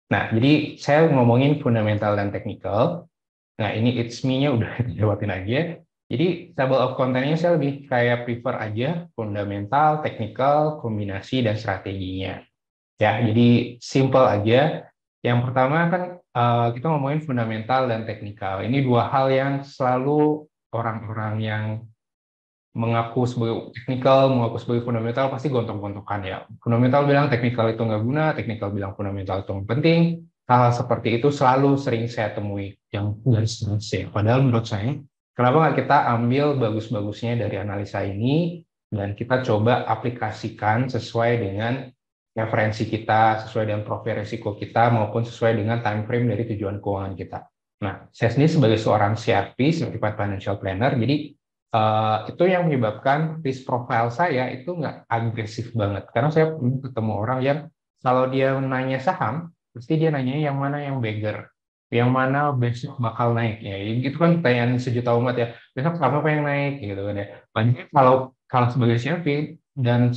Nah, jadi saya ngomongin fundamental dan technical. Nah, ini it's me-nya udah lewatin aja. Jadi, table of content-nya saya lebih kayak prefer aja fundamental, technical, kombinasi, dan strateginya. Ya, jadi simple aja. Yang pertama kan kita ngomongin fundamental dan technical. Ini dua hal yang selalu orang-orang yang mengaku sebagai technical, mengaku sebagai fundamental pasti gontok-gontokan ya. Fundamental bilang technical itu nggak guna, technical bilang fundamental itu nggak penting. Hal seperti itu selalu sering saya temui yang garis keras ya. Padahal menurut saya, kenapa nggak kita ambil bagus-bagusnya dari analisa ini dan kita coba aplikasikan sesuai dengan referensi kita, sesuai dengan profil risiko kita, maupun sesuai dengan time frame dari tujuan keuangan kita. Nah, saya sendiri sebagai seorang CFP, Certified Financial Planner, jadi itu yang menyebabkan risk profile saya itu nggak agresif banget. Karena saya ketemu orang yang kalau dia nanya saham, pasti dia nanya yang mana yang beggar, yang mana besok bakal naik. Ya, itu kan pertanyaan sejuta umat ya. Besok apa yang naik gitu kan ya. Banyak kalau kalau sebagai CFP dan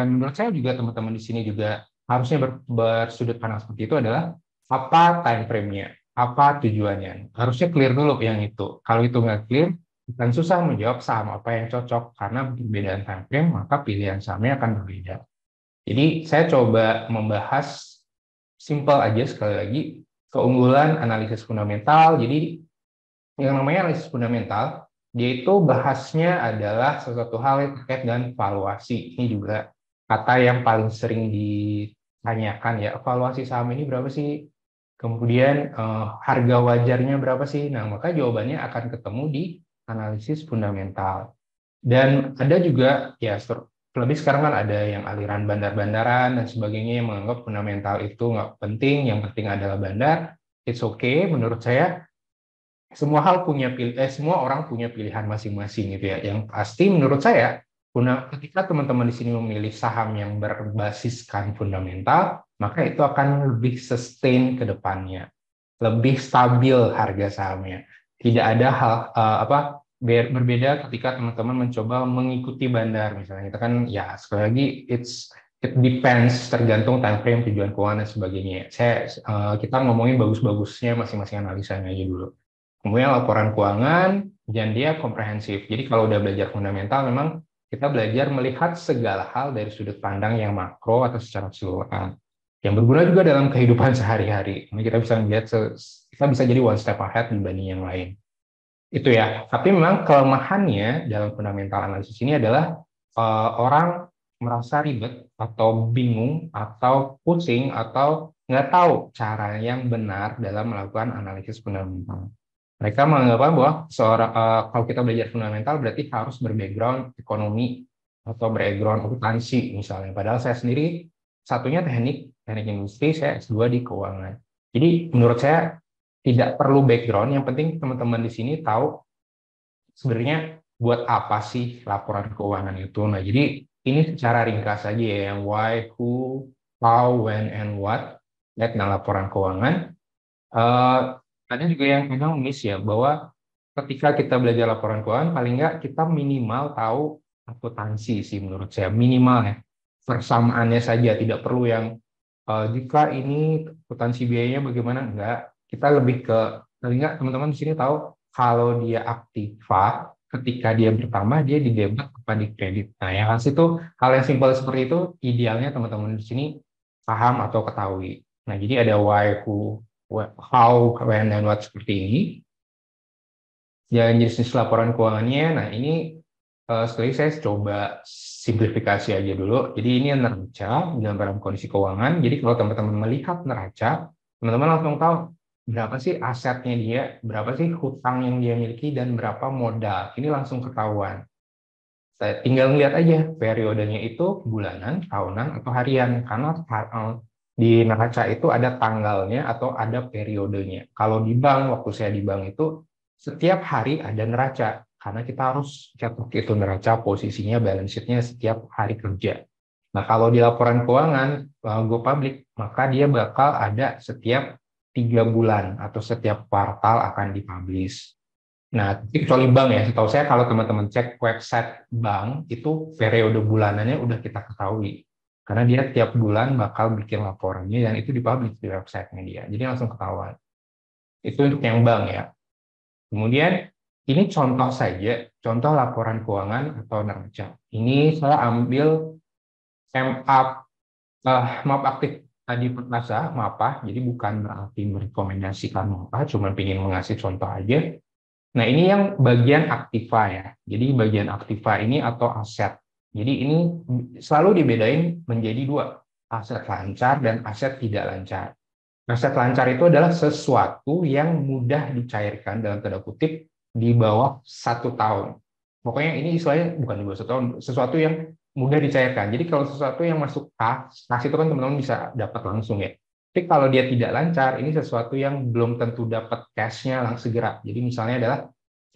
menurut saya juga teman-teman di sini juga harusnya bersudut pandang seperti itu adalah apa time frame-nya, apa tujuannya. Harusnya clear dulu yang itu. Kalau itu nggak clear, dan susah menjawab saham apa yang cocok karena perbedaan time frame maka pilihan sahamnya akan berbeda. Jadi saya coba membahas simple aja sekali lagi keunggulan analisis fundamental. Jadi yang namanya analisis fundamental dia itu bahasnya adalah sesuatu hal yang terkait dengan valuasi. Ini juga kata yang paling sering ditanyakan ya, valuasi saham ini berapa sih? Kemudian harga wajarnya berapa sih? Nah, maka jawabannya akan ketemu di analisis fundamental. Dan ada juga ya lebih sekarang kan ada yang aliran bandar-bandaran dan sebagainya yang menganggap fundamental itu nggak penting, yang penting adalah bandar. It's okay, menurut saya semua orang punya pilihan masing-masing gitu ya. Yang pasti menurut saya, ketika teman-teman di sini memilih saham yang berbasiskan fundamental, maka itu akan lebih sustain ke depannya, lebih stabil harga sahamnya. Tidak ada hal berbeda ketika teman-teman mencoba mengikuti bandar misalnya. Kita kan ya sekali lagi it depends, tergantung time frame, tujuan keuangan dan sebagainya. Kita ngomongin bagus-bagusnya masing-masing analisanya aja dulu. Kemudian laporan keuangan, dan dia komprehensif. Jadi kalau udah belajar fundamental, memang kita belajar melihat segala hal dari sudut pandang yang makro atau secara keseluruhan. Yang berguna juga dalam kehidupan sehari-hari. Ini kita bisa melihat, kita bisa jadi one step ahead dibanding yang lain. Itu ya. Tapi memang kelemahannya dalam fundamental analisis ini adalah orang merasa ribet atau bingung atau pusing atau nggak tahu cara yang benar dalam melakukan analisis fundamental. Mereka menganggap bahwa kalau kita belajar fundamental berarti harus berbackground ekonomi atau background akuntansi misalnya. Padahal saya sendiri satunya teknik industri, saya S2 di keuangan. Jadi menurut saya tidak perlu background, yang penting teman-teman di sini tahu sebenarnya buat apa sih laporan keuangan itu. Nah, jadi ini secara ringkas saja ya, yang why, who, how, when, and what, tentang laporan keuangan. Ada juga yang kadang miss ya, bahwa ketika kita belajar laporan keuangan, paling nggak kita minimal tahu akuntansi sih menurut saya. Minimal ya, persamaannya saja, tidak perlu yang jika ini akuntansi biayanya bagaimana, enggak. Kita lebih ke, paling nggak teman-teman di sini tahu kalau dia aktiva, ketika dia bertambah, dia di debit apa di kredit. Nah, yang hasil itu, hal yang simpel seperti itu, idealnya teman-teman di sini paham atau ketahui. Nah, jadi ada why, who, how, when, and what seperti ini. Dan jenis laporan keuangannya, nah ini sekali saya coba simplifikasi aja dulu. Jadi ini neraca dalam kondisi keuangan. Jadi kalau teman-teman melihat neraca, teman-teman langsung tahu berapa sih asetnya dia, berapa sih hutang yang dia miliki, dan berapa modal. Ini langsung ketahuan. Saya tinggal lihat aja periodenya itu bulanan, tahunan, atau harian. Karena di neraca itu ada tanggalnya atau ada periodenya. Kalau di bank, waktu saya di bank itu setiap hari ada neraca. Karena kita harus catat itu neraca, posisinya, balance sheet-nya setiap hari kerja. Nah, kalau di laporan keuangan Go Public, maka dia bakal ada setiap 3 bulan atau setiap kuartal akan dipublish. Nah, kecuali bank ya, setahu saya kalau teman-teman cek website bank, itu periode bulanannya udah kita ketahui. Karena dia tiap bulan bakal bikin laporannya dan itu dipublish di website-nya dia. Jadi langsung ketahuan. Itu untuk yang bank ya. Kemudian ini contoh saja, contoh laporan keuangan atau neraca. Ini saya ambil map aktif tadi Perkasa, MAPA, jadi bukan berarti merekomendasikan MAPA, cuma ingin mengasih contoh aja. Nah, ini yang bagian aktiva ya. Jadi bagian aktiva ini atau aset. Jadi ini selalu dibedain menjadi dua, aset lancar dan aset tidak lancar. Aset lancar itu adalah sesuatu yang mudah dicairkan dalam tanda kutip di bawah 1 tahun. Pokoknya ini istilahnya bukan di bawah 1 tahun, sesuatu yang mudah dicairkan. Jadi kalau sesuatu yang masuk kas itu kan teman-teman bisa dapat langsung ya. Tapi kalau dia tidak lancar, ini sesuatu yang belum tentu dapat cash-nya langsung segera. Jadi misalnya adalah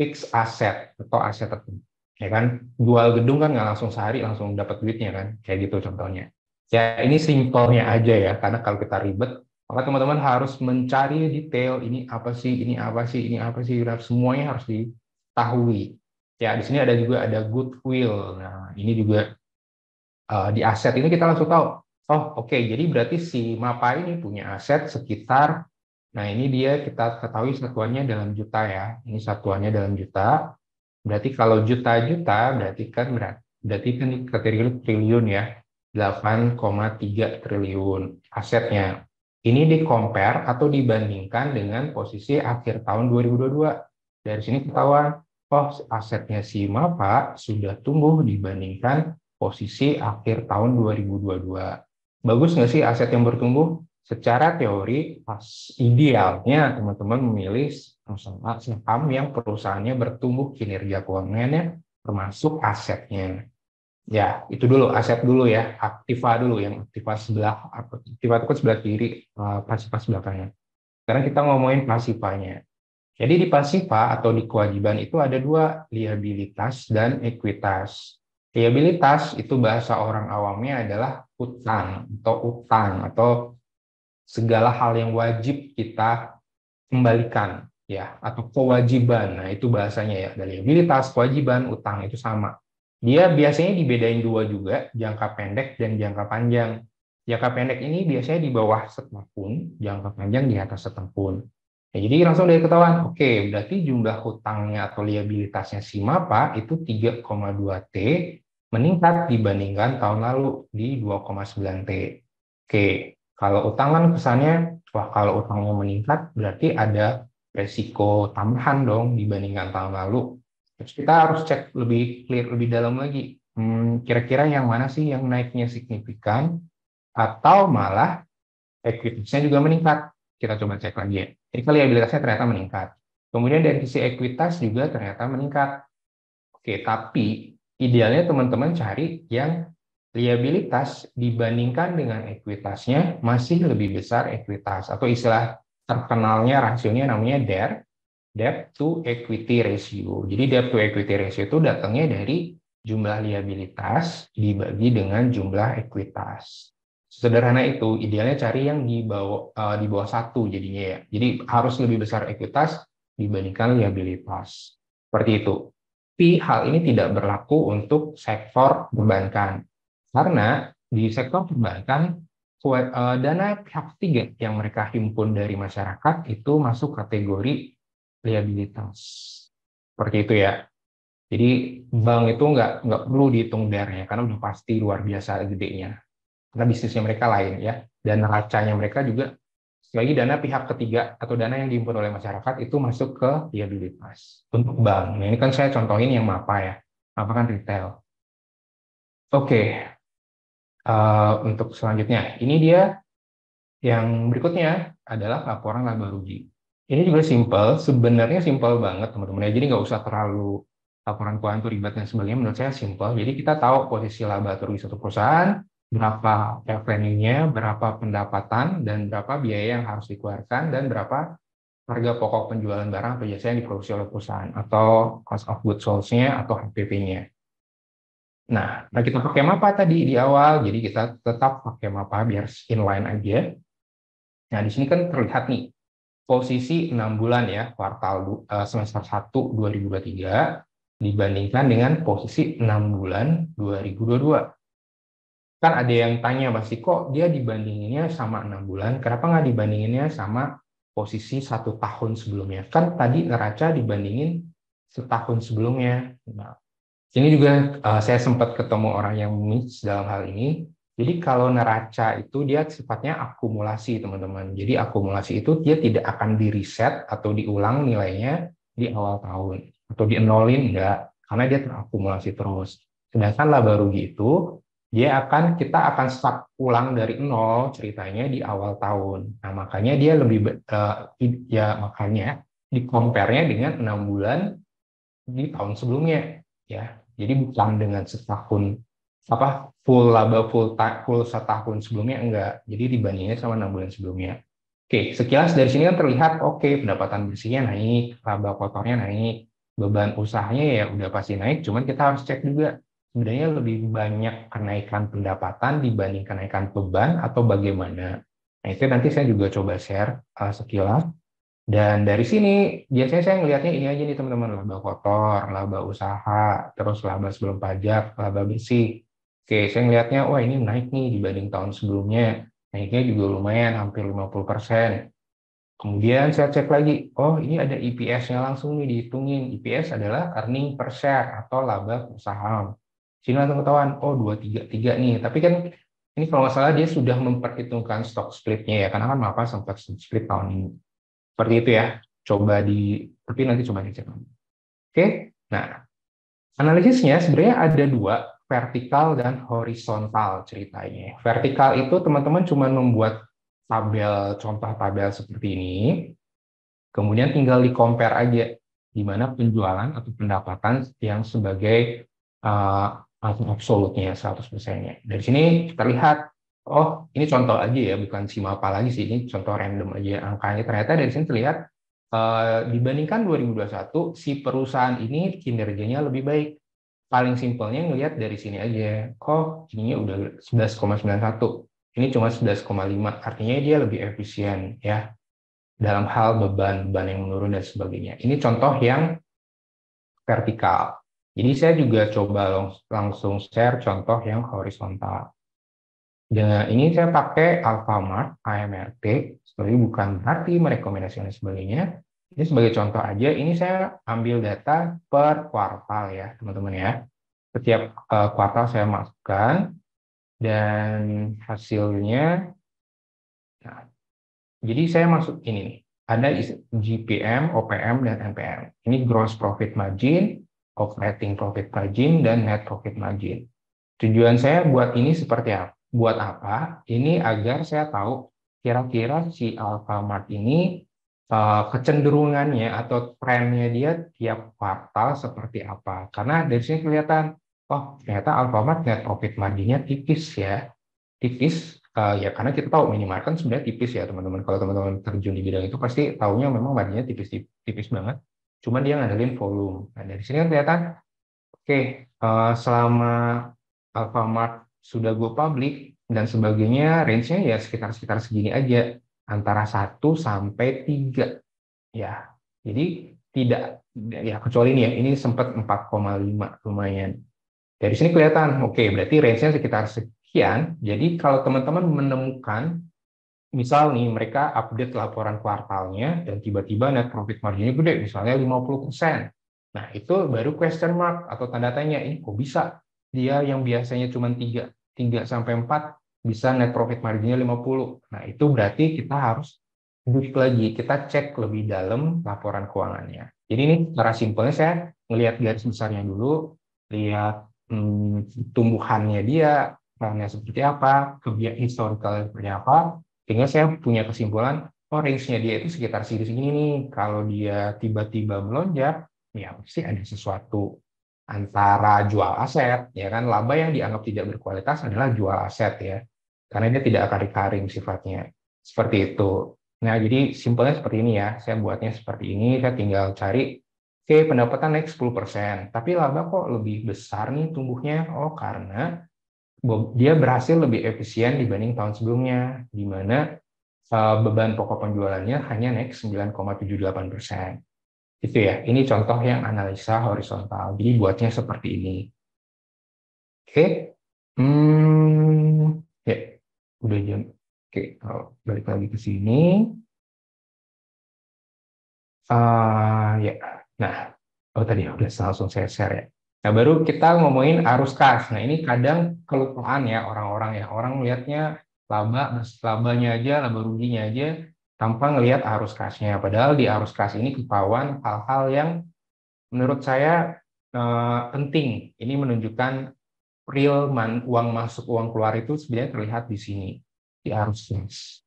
fixed asset atau aset tertentu. Ya kan, jual gedung kan nggak langsung sehari langsung dapat duitnya kan, kayak gitu contohnya. Ya ini simpelnya aja ya, karena kalau kita ribet, maka teman-teman harus mencari detail, ini apa sih, ini apa sih, ini apa sih, semuanya harus diketahui. Ya, di sini juga ada goodwill. Nah, ini juga di aset ini kita langsung tahu, oh oke, jadi berarti si MAPA ini punya aset sekitar, nah ini dia kita ketahui satuannya dalam juta ya, ini satuannya dalam juta, berarti kalau juta-juta berarti kan triliun ya, 8,3 triliun asetnya. Ini di-compare atau dibandingkan dengan posisi akhir tahun 2022. Dari sini ketahuan, oh asetnya si MAPA sudah tumbuh dibandingkan posisi akhir tahun 2022. Bagus nggak sih aset yang bertumbuh? Secara teori, idealnya teman-teman memilih saham yang perusahaannya bertumbuh kinerja keuangannya termasuk asetnya. Ya, itu dulu, aset dulu ya, aktiva dulu, yang aktiva sebelah, aktiva itu sebelah kiri, pasifa sebelah kanan. Sekarang kita ngomongin pasifanya. Jadi di pasifa atau di kewajiban itu ada dua, liabilitas dan ekuitas. Liabilitas itu bahasa orang awamnya adalah utang atau segala hal yang wajib kita kembalikan ya, atau kewajiban. Nah, itu bahasanya ya. Dari liabilitas, kewajiban, utang itu sama. Dia biasanya dibedain dua juga, jangka pendek dan jangka panjang. Jangka pendek ini biasanya di bawah setahun, jangka panjang di atas setahun. Ya, jadi langsung dari ketahuan, oke, berarti jumlah hutangnya atau liabilitasnya si MAPA itu 3,2 T meningkat dibandingkan tahun lalu di 2,9 T. Oke, kalau utang kan kesannya, wah kalau utangnya meningkat berarti ada resiko tambahan dong dibandingkan tahun lalu. Terus kita harus cek lebih clear, lebih dalam lagi. Kira-kira yang mana sih yang naiknya signifikan atau malah ekuitasnya juga meningkat. Kita coba cek lagi ya. Jadi liabilitasnya ternyata meningkat. Kemudian dari sisi ekuitas juga ternyata meningkat. Oke, tapi idealnya teman-teman cari yang liabilitas dibandingkan dengan ekuitasnya masih lebih besar ekuitas, atau istilah terkenalnya rasionya namanya debt to equity ratio. Jadi debt to equity ratio itu datangnya dari jumlah liabilitas dibagi dengan jumlah ekuitas. Sederhana itu, idealnya cari yang di bawah 1 jadinya ya. Jadi harus lebih besar ekuitas dibandingkan liabilitas. Seperti itu. Tapi hal ini tidak berlaku untuk sektor perbankan. Karena di sektor perbankan, dana pihak ketiga yang mereka himpun dari masyarakat itu masuk kategori liabilitas. Seperti itu ya. Jadi bank itu nggak perlu dihitung DER-nya karena udah pasti luar biasa gedenya. Karena bisnisnya mereka lain ya. Dan neracanya mereka juga, sekali lagi, dana pihak ketiga atau dana yang dihimpun oleh masyarakat itu masuk ke liabilitas untuk bank. Nah, ini kan saya contohin yang MAPA ya. MAPA kan retail. Oke, untuk selanjutnya, ini dia yang berikutnya adalah laporan laba rugi. Ini juga simple, sebenarnya simple banget teman-teman ya. Jadi nggak usah terlalu laporan keuangan itu ribet dan sebagainya. Menurut saya simple. Jadi kita tahu posisi laba atau rugi satu perusahaan, berapa revenue-nya, berapa pendapatan, dan berapa biaya yang harus dikeluarkan, dan berapa harga pokok penjualan barang atau jasa yang diproduksi oleh perusahaan, atau cost of goods sold-nya atau HPP-nya. Nah, kita pakai MAPA tadi di awal, jadi kita tetap pakai MAPA biar inline aja. Nah, di sini kan terlihat nih, posisi 6 bulan ya, kuartal semester 1 2023 dibandingkan dengan posisi 6 bulan 2022. Kan ada yang tanya pasti, kok dia dibandinginnya sama 6 bulan, kenapa nggak dibandinginnya sama posisi 1 tahun sebelumnya? Kan tadi neraca dibandingin setahun sebelumnya. Nah, ini juga saya sempat ketemu orang yang miss dalam hal ini. Jadi kalau neraca itu dia sifatnya akumulasi, teman-teman. Jadi akumulasi itu dia tidak akan di-reset atau diulang nilainya di awal tahun. Atau di-nolin, enggak. Karena dia terakumulasi terus. Sedangkan laba rugi itu, kita akan start ulang dari nol ceritanya di awal tahun. Nah, makanya dia makanya di-compare-nya dengan 6 bulan di tahun sebelumnya, ya. Jadi bukan dengan setahun full setahun sebelumnya, enggak. Jadi dibandingnya sama 6 bulan sebelumnya. Oke, sekilas dari sini kan terlihat oke, pendapatan bersihnya naik, laba kotornya naik, beban usahanya ya udah pasti naik, cuman kita harus cek juga sebenarnya lebih banyak kenaikan pendapatan dibanding kenaikan beban atau bagaimana. Nah, itu nanti saya juga coba share sekilas. Dan dari sini biasanya saya ngelihatnya ini aja nih teman-teman, laba kotor, laba usaha, terus laba sebelum pajak, laba bersih. Oke, saya ngelihatnya, wah ini naik nih dibanding tahun sebelumnya. Naiknya juga lumayan, hampir 50%. Kemudian saya cek lagi, oh ini ada EPS-nya langsung nih dihitungin. EPS adalah earning per share atau laba per saham. Sini langsung ketahuan, oh 233 nih. Tapi kan ini kalau nggak salah dia sudah memperhitungkan stock split-nya ya, karena kan Mapa sempat split tahun ini. Seperti itu ya. Tapi nanti coba dicek. Oke, nah analisisnya sebenarnya ada dua, vertikal dan horizontal ceritanya. Vertikal itu teman-teman cuma membuat contoh tabel seperti ini, kemudian tinggal di-compare aja di mana penjualan atau pendapatan yang sebagai absolutnya 100%-nya. Dari sini kita lihat, oh ini contoh aja ya, bukan Simapa lagi sih, ini contoh random aja angkanya. Ternyata dari sini terlihat dibandingkan 2021 si perusahaan ini kinerjanya lebih baik. Paling simpelnya ngelihat dari sini aja, kok ininya udah 11,91, ini cuma 11,5, artinya dia lebih efisien ya dalam hal beban yang menurun dan sebagainya. Ini contoh yang vertikal. Jadi saya juga coba langsung share contoh yang horizontal. Dan ini saya pakai Alfamart AMRT, sebenarnya bukan berarti merekomendasikan dan sebagainya. Ini sebagai contoh aja, ini saya ambil data per kuartal ya, teman-teman ya. Setiap kuartal saya masukkan, dan hasilnya, nah, jadi saya masuk ini nih, ada GPM, OPM, dan NPM. Ini gross profit margin, operating profit margin, dan net profit margin. Tujuan saya buat ini seperti apa? Buat apa? Ini agar saya tahu kira-kira si Alfamart ini kecenderungannya atau trennya dia tiap kuartal seperti apa. Karena dari sini kelihatan, oh ternyata Alfamart net profit marginnya tipis ya. Tipis, ya karena kita tahu minimarket kan sebenarnya tipis ya teman-teman. Kalau teman-teman terjun di bidang itu pasti tahunya memang marginnya tipis banget. Cuman dia ngandelin volume. Nah dari sini kan kelihatan, oke, selama Alfamart sudah go public dan sebagainya, range-nya ya sekitar segini aja, antara 1 sampai 3 ya. Jadi tidak ya, kecuali ini sempat 4,5, lumayan. Dari sini kelihatan, oke, berarti range-nya sekitar sekian. Jadi kalau teman-teman menemukan, misal nih mereka update laporan kuartalnya dan tiba-tiba net profit marginnya gede, misalnya 50%. Nah, itu baru question mark atau tanda tanya, ini kok bisa dia yang biasanya cuma 3 sampai 4 bisa net profit marginnya 50. Nah, itu berarti kita harus deep lagi, kita cek lebih dalam laporan keuangannya. Jadi ini secara simpelnya saya melihat garis besarnya dulu, lihat tumbuhannya dia, trennya seperti apa, historical seperti apa, sehingga saya punya kesimpulan, oh range-nya dia itu sekitar segini nih. Kalau dia tiba-tiba melonjak, ya pasti ada sesuatu antara jual aset, ya kan, laba yang dianggap tidak berkualitas adalah jual aset ya, karena dia tidak akan recurring sifatnya. Seperti itu. Nah, jadi simpelnya seperti ini ya, saya buatnya seperti ini, saya tinggal cari, oke, pendapatan naik 10%, tapi laba kok lebih besar nih tumbuhnya? Oh, karena dia berhasil lebih efisien dibanding tahun sebelumnya, di mana beban pokok penjualannya hanya naik 9,78%. Itu ya, ini contoh yang analisa horizontal. Jadi buatnya seperti ini. Oke, Ya, udah jam. Oke, balik lagi ke sini. Ya, nah, tadi udah langsung saya share ya. Nah, baru kita ngomongin arus kas. Nah, ini kadang kelupaan ya orang-orang ya. Orang melihatnya labanya aja, laba ruginya aja, tanpa ngelihat arus kasnya. Padahal di arus kas ini ketahuan hal-hal yang menurut saya penting. Ini menunjukkan uang masuk, uang keluar itu sebenarnya terlihat di sini, di arus kas.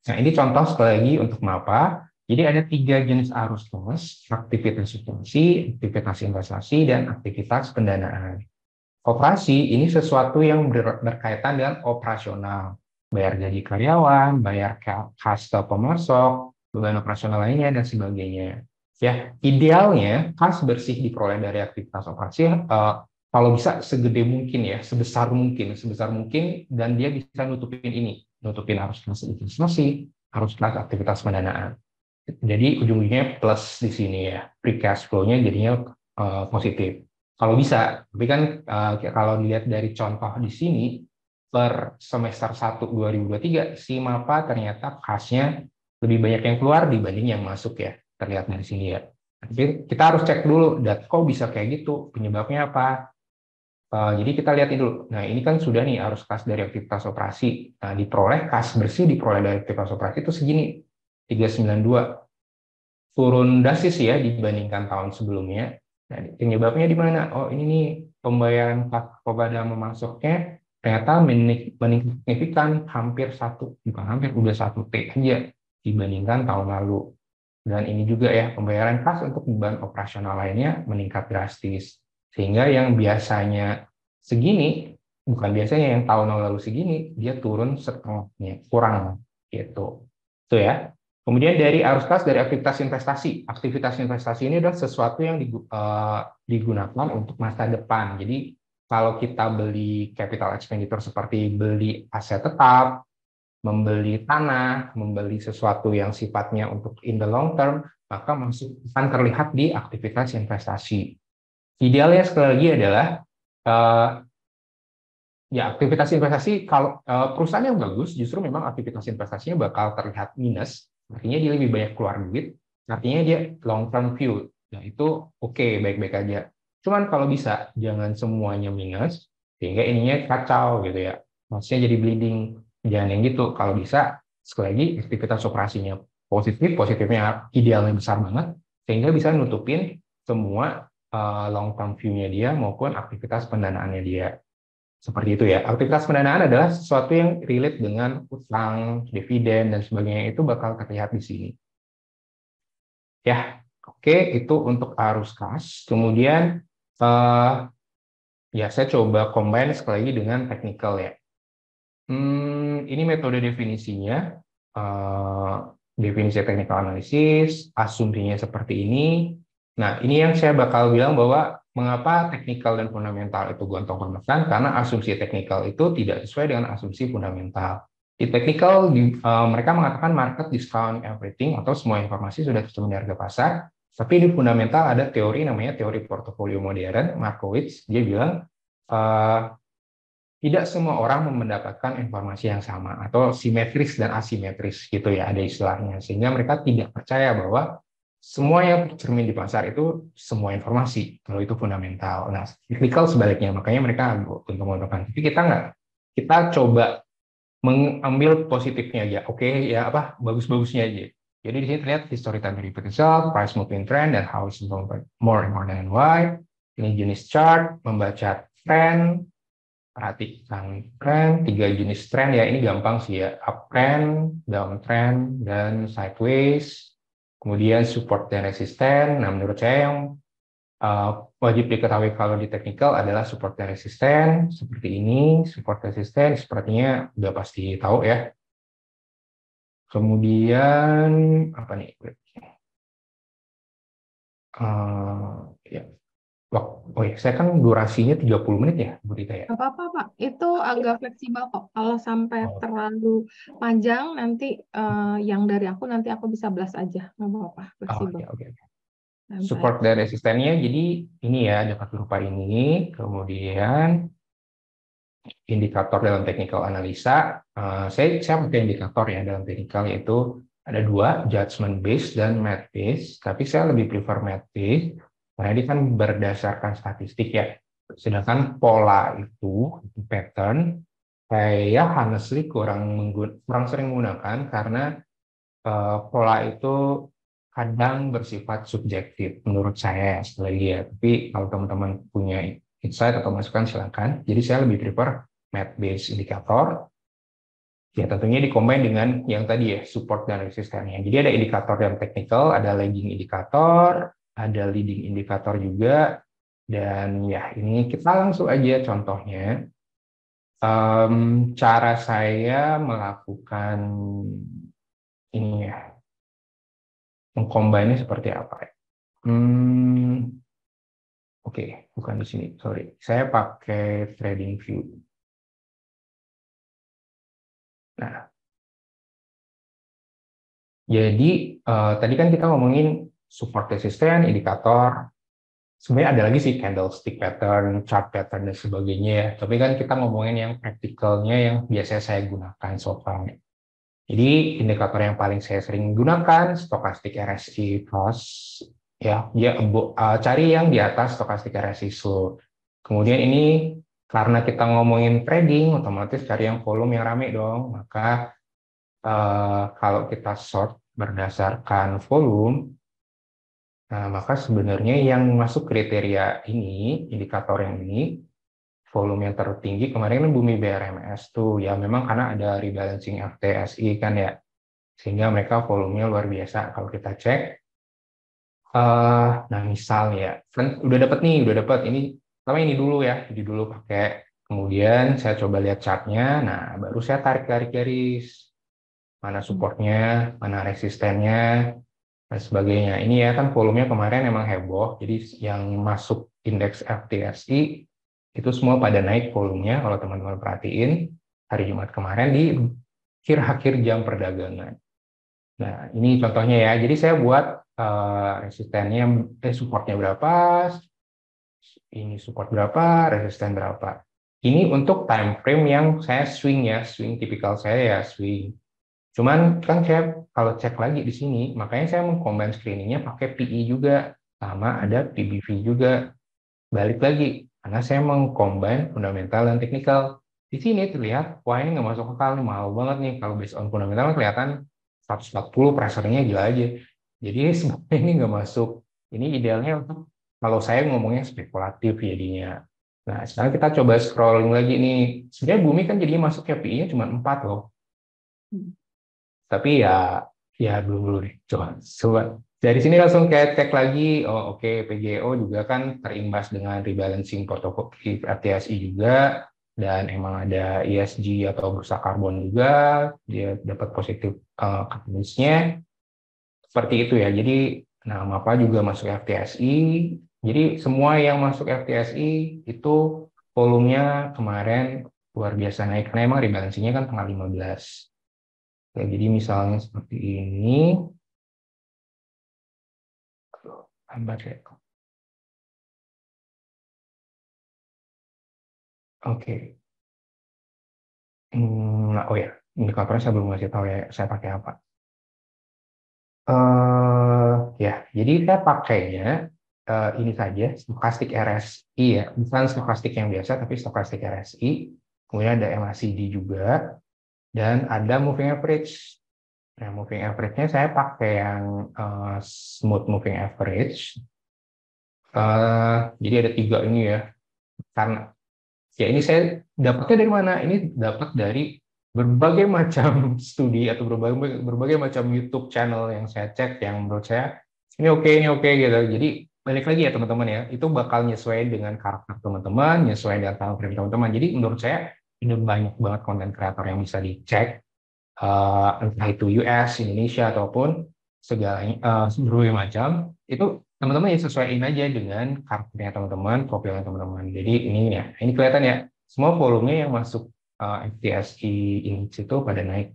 Nah, ini contoh sekali lagi untuk mapa. Jadi ada 3 jenis arus kas: aktivitas substansi, aktivitas investasi, dan aktivitas pendanaan. Operasi ini sesuatu yang berkaitan dengan operasional, bayar gaji karyawan, bayar kas ke pemasok, beban operasional lainnya, dan sebagainya. Ya, idealnya kas bersih diperoleh dari aktivitas operasi, kalau bisa segede mungkin ya, sebesar mungkin, dan dia bisa nutupin ini, nutupin arus kas investasi, arus kas aktivitas pendanaan. Jadi ujung-ujungnya plus di sini ya, free cash flow-nya jadinya positif. Kalau bisa, tapi kan kalau dilihat dari contoh di sini, per semester 1 2023, si MAPA ternyata kasnya lebih banyak yang keluar dibanding yang masuk ya, terlihat dari sini ya. Tapi kita harus cek dulu, kok bisa kayak gitu, penyebabnya apa? Jadi kita lihat dulu. Nah, ini kan sudah nih arus kas dari aktivitas operasi. Nah, kas bersih diperoleh dari aktivitas operasi itu segini, 392. Turun drastis ya dibandingkan tahun sebelumnya. Nah, penyebabnya di mana? Oh, ini nih pembayaran kepada memasuknya ternyata meningkat signifikan, bukan hampir, udah 1 T aja dibandingkan tahun lalu. Dan ini juga ya, pembayaran kas untuk beban operasional lainnya meningkat drastis. Sehingga yang biasanya segini, bukan biasanya yang tahun lalu segini, dia turun setengahnya, kurang gitu. Itu ya. Kemudian dari arus kas dari aktivitas investasi. Aktivitas investasi ini adalah sesuatu yang digunakan untuk masa depan. Jadi kalau kita beli capital expenditure seperti beli aset tetap, membeli tanah, membeli sesuatu yang sifatnya untuk in the long term, maka masuk akan terlihat di aktivitas investasi. Idealnya sekali lagi adalah uh, ya aktivitas investasi, kalau perusahaan yang bagus justru memang aktivitas investasinya bakal terlihat minus, artinya dia lebih banyak keluar duit, artinya dia long term view. Nah, itu oke, baik-baik aja. Cuman kalau bisa jangan semuanya minus sehingga ininya kacau gitu ya. Maksudnya jadi bleeding. Jangan yang gitu. Kalau bisa sekali lagi aktivitas operasinya positifnya idealnya besar banget sehingga bisa nutupin semua long term view-nya dia maupun aktivitas pendanaannya dia. Seperti itu ya. Aktivitas pendanaan adalah sesuatu yang relate dengan utang, dividen, dan sebagainya. Itu bakal terlihat di sini. Ya, oke, itu untuk arus kas. Kemudian, ya saya coba combine sekali lagi dengan technical ya. Ini metode definisinya. Definisi technical analysis, asumsinya seperti ini. Nah, ini yang saya bakal bilang bahwa mengapa teknikal dan fundamental itu gontok-gontokan, karena asumsi teknikal itu tidak sesuai dengan asumsi fundamental. Di teknikal, mereka mengatakan market discount everything, atau semua informasi sudah tersedia di harga pasar, tapi di fundamental ada teori namanya teori portofolio modern, Markowitz, dia bilang, tidak semua orang mendapatkan informasi yang sama, atau simetris dan asimetris gitu ya, ada istilahnya, sehingga mereka tidak percaya bahwa semua yang tercermin di pasar itu semua informasi, kalau itu fundamental. Nah, cyclical sebaliknya, makanya mereka untuk menggunakan. Tapi kita nggak, kita coba mengambil positifnya aja, oke ya, apa bagus-bagusnya aja. Jadi di sini terlihat history time repeat itself, price moving trend, dan how it's more important and why. Ini jenis chart, membaca trend, perhatikan tren, 3 jenis tren ya, ini gampang sih ya, uptrend, downtrend, dan sideways. Kemudian support dan resisten. Nah, menurut saya yang wajib diketahui kalau di technical adalah support dan resisten, seperti ini, support resisten, sepertinya udah pasti tahu ya. Kemudian, apa nih? Ya. Oh ya, saya kan durasinya 30 menit ya, Bu Rita ya. Nggak apa-apa, Pak. Itu agak fleksibel kok. Kalau sampai Oh, terlalu panjang, nanti yang dari aku nanti aku bisa blast aja. Nggak apa-apa, fleksibel. ya, oke. Santai. Support dan resistennya jadi ini ya, dapat berupa ini, kemudian indikator dalam technical analisa, saya pakai indikator ya dalam technical, yaitu ada dua, judgment based dan math based, tapi saya lebih prefer math based karena ini kan berdasarkan statistik ya. Sedangkan pola itu pattern, saya honestly kurang sering menggunakan karena pola itu kadang bersifat subjektif menurut saya sekali ya. Tapi kalau teman-teman punya insight atau masukan silakan. Jadi saya lebih prefer math based indikator. Ya tentunya dikombin dengan yang tadi ya, support dan resistennya. Jadi ada indikator yang technical, ada lagging indikator, ada leading indikator juga. Dan ya ini kita langsung aja contohnya. Cara saya melakukan ini ya, mengcombine seperti apa ya? Oke, bukan di sini, sorry. Saya pakai TradingView. Nah, jadi tadi kan kita ngomongin support resisten, indikator. Sebenarnya ada lagi sih candlestick pattern, chart pattern, dan sebagainya ya. Tapi kan kita ngomongin yang practicalnya yang biasanya saya gunakan so far. Jadi indikator yang paling saya sering gunakan stokastik RSI plus ya, cari yang di atas stokastik RSI slow. Kemudian ini karena kita ngomongin trading, otomatis cari yang volume yang rame dong. Maka kalau kita short berdasarkan volume, nah maka sebenarnya yang masuk kriteria ini, indikator yang ini, volume yang tertinggi kemarin kan Bumi BRMS tuh ya, memang karena ada rebalancing FTSI kan ya, sehingga mereka volumenya luar biasa. Kalau kita cek, nah misalnya kan udah dapat ini, pertama ini dulu ya, jadi dulu pakai, kemudian saya coba lihat chartnya, nah baru saya tarik garis mana supportnya, mana resistennya, dan sebagainya. Ini ya kan volumenya kemarin emang heboh, jadi yang masuk indeks FTSI itu semua pada naik volumenya kalau teman-teman perhatiin hari Jumat kemarin di akhir jam perdagangan. Nah, ini contohnya ya. Jadi saya buat resistennya, supportnya berapa, ini support berapa, resisten berapa. Ini untuk time frame yang saya swing ya, swing tipikal saya ya, swing. Cuman kan saya kalau cek lagi di sini, makanya saya mengcombine screeningnya pakai PE juga, sama ada PBV juga. Balik lagi, karena saya mengcombine fundamental dan teknikal. Di sini terlihat, wah ini nggak masuk akal, mahal banget nih. Kalau based on fundamental kelihatan 140, pressure-nya gila aja. Jadi sebenarnya ini nggak masuk. Ini idealnya untuk, kalau saya ngomongnya spekulatif jadinya. Nah, sekarang kita coba scrolling lagi nih. Sebenarnya Bumi kan jadinya masuknya PI-nya cuma 4 loh. Tapi ya dulu deh. Coba. Dari sini langsung kayak cek lagi, oh oke, PGO juga kan terimbas dengan rebalancing portofolio FTSI juga, dan emang ada ESG atau bursa karbon juga, dia dapat positif catalyst-nya, seperti itu ya. Jadi nama apa juga masuk FTSI, jadi semua yang masuk FTSI itu volumenya kemarin luar biasa naik, karena emang rebalancing-nya kan tanggal 15. Oke, jadi misalnya seperti ini, lambat ya. Oke. Oh ya, indikatornya saya belum ngasih tahu ya, saya pakai apa. Ya, jadi saya pakainya ini saja, stokastik RSI ya, bukan stokastik yang biasa, tapi stokastik RSI. Kemudian ada MACD juga, dan ada moving average. Nah, moving average-nya saya pakai yang smooth moving average. Jadi ada 3 ini ya, karena ya ini saya dapatnya dari mana? Ini dapat dari berbagai macam studi atau berbagai macam YouTube channel yang saya cek, yang menurut saya ini oke gitu. Jadi balik lagi ya teman-teman ya, itu bakal nyesuaiin dengan karakter teman-teman, nyesuaiin dengan time frame teman-teman. Jadi menurut saya ini banyak banget konten kreator yang bisa dicek, entah itu US, Indonesia ataupun segalanya, berbagai macam. Itu teman-teman ya sesuaiin aja dengan karakternya teman-teman, profilnya teman-teman. Jadi ini kelihatan ya, semua volumenya yang masuk FTSE Index itu pada naik.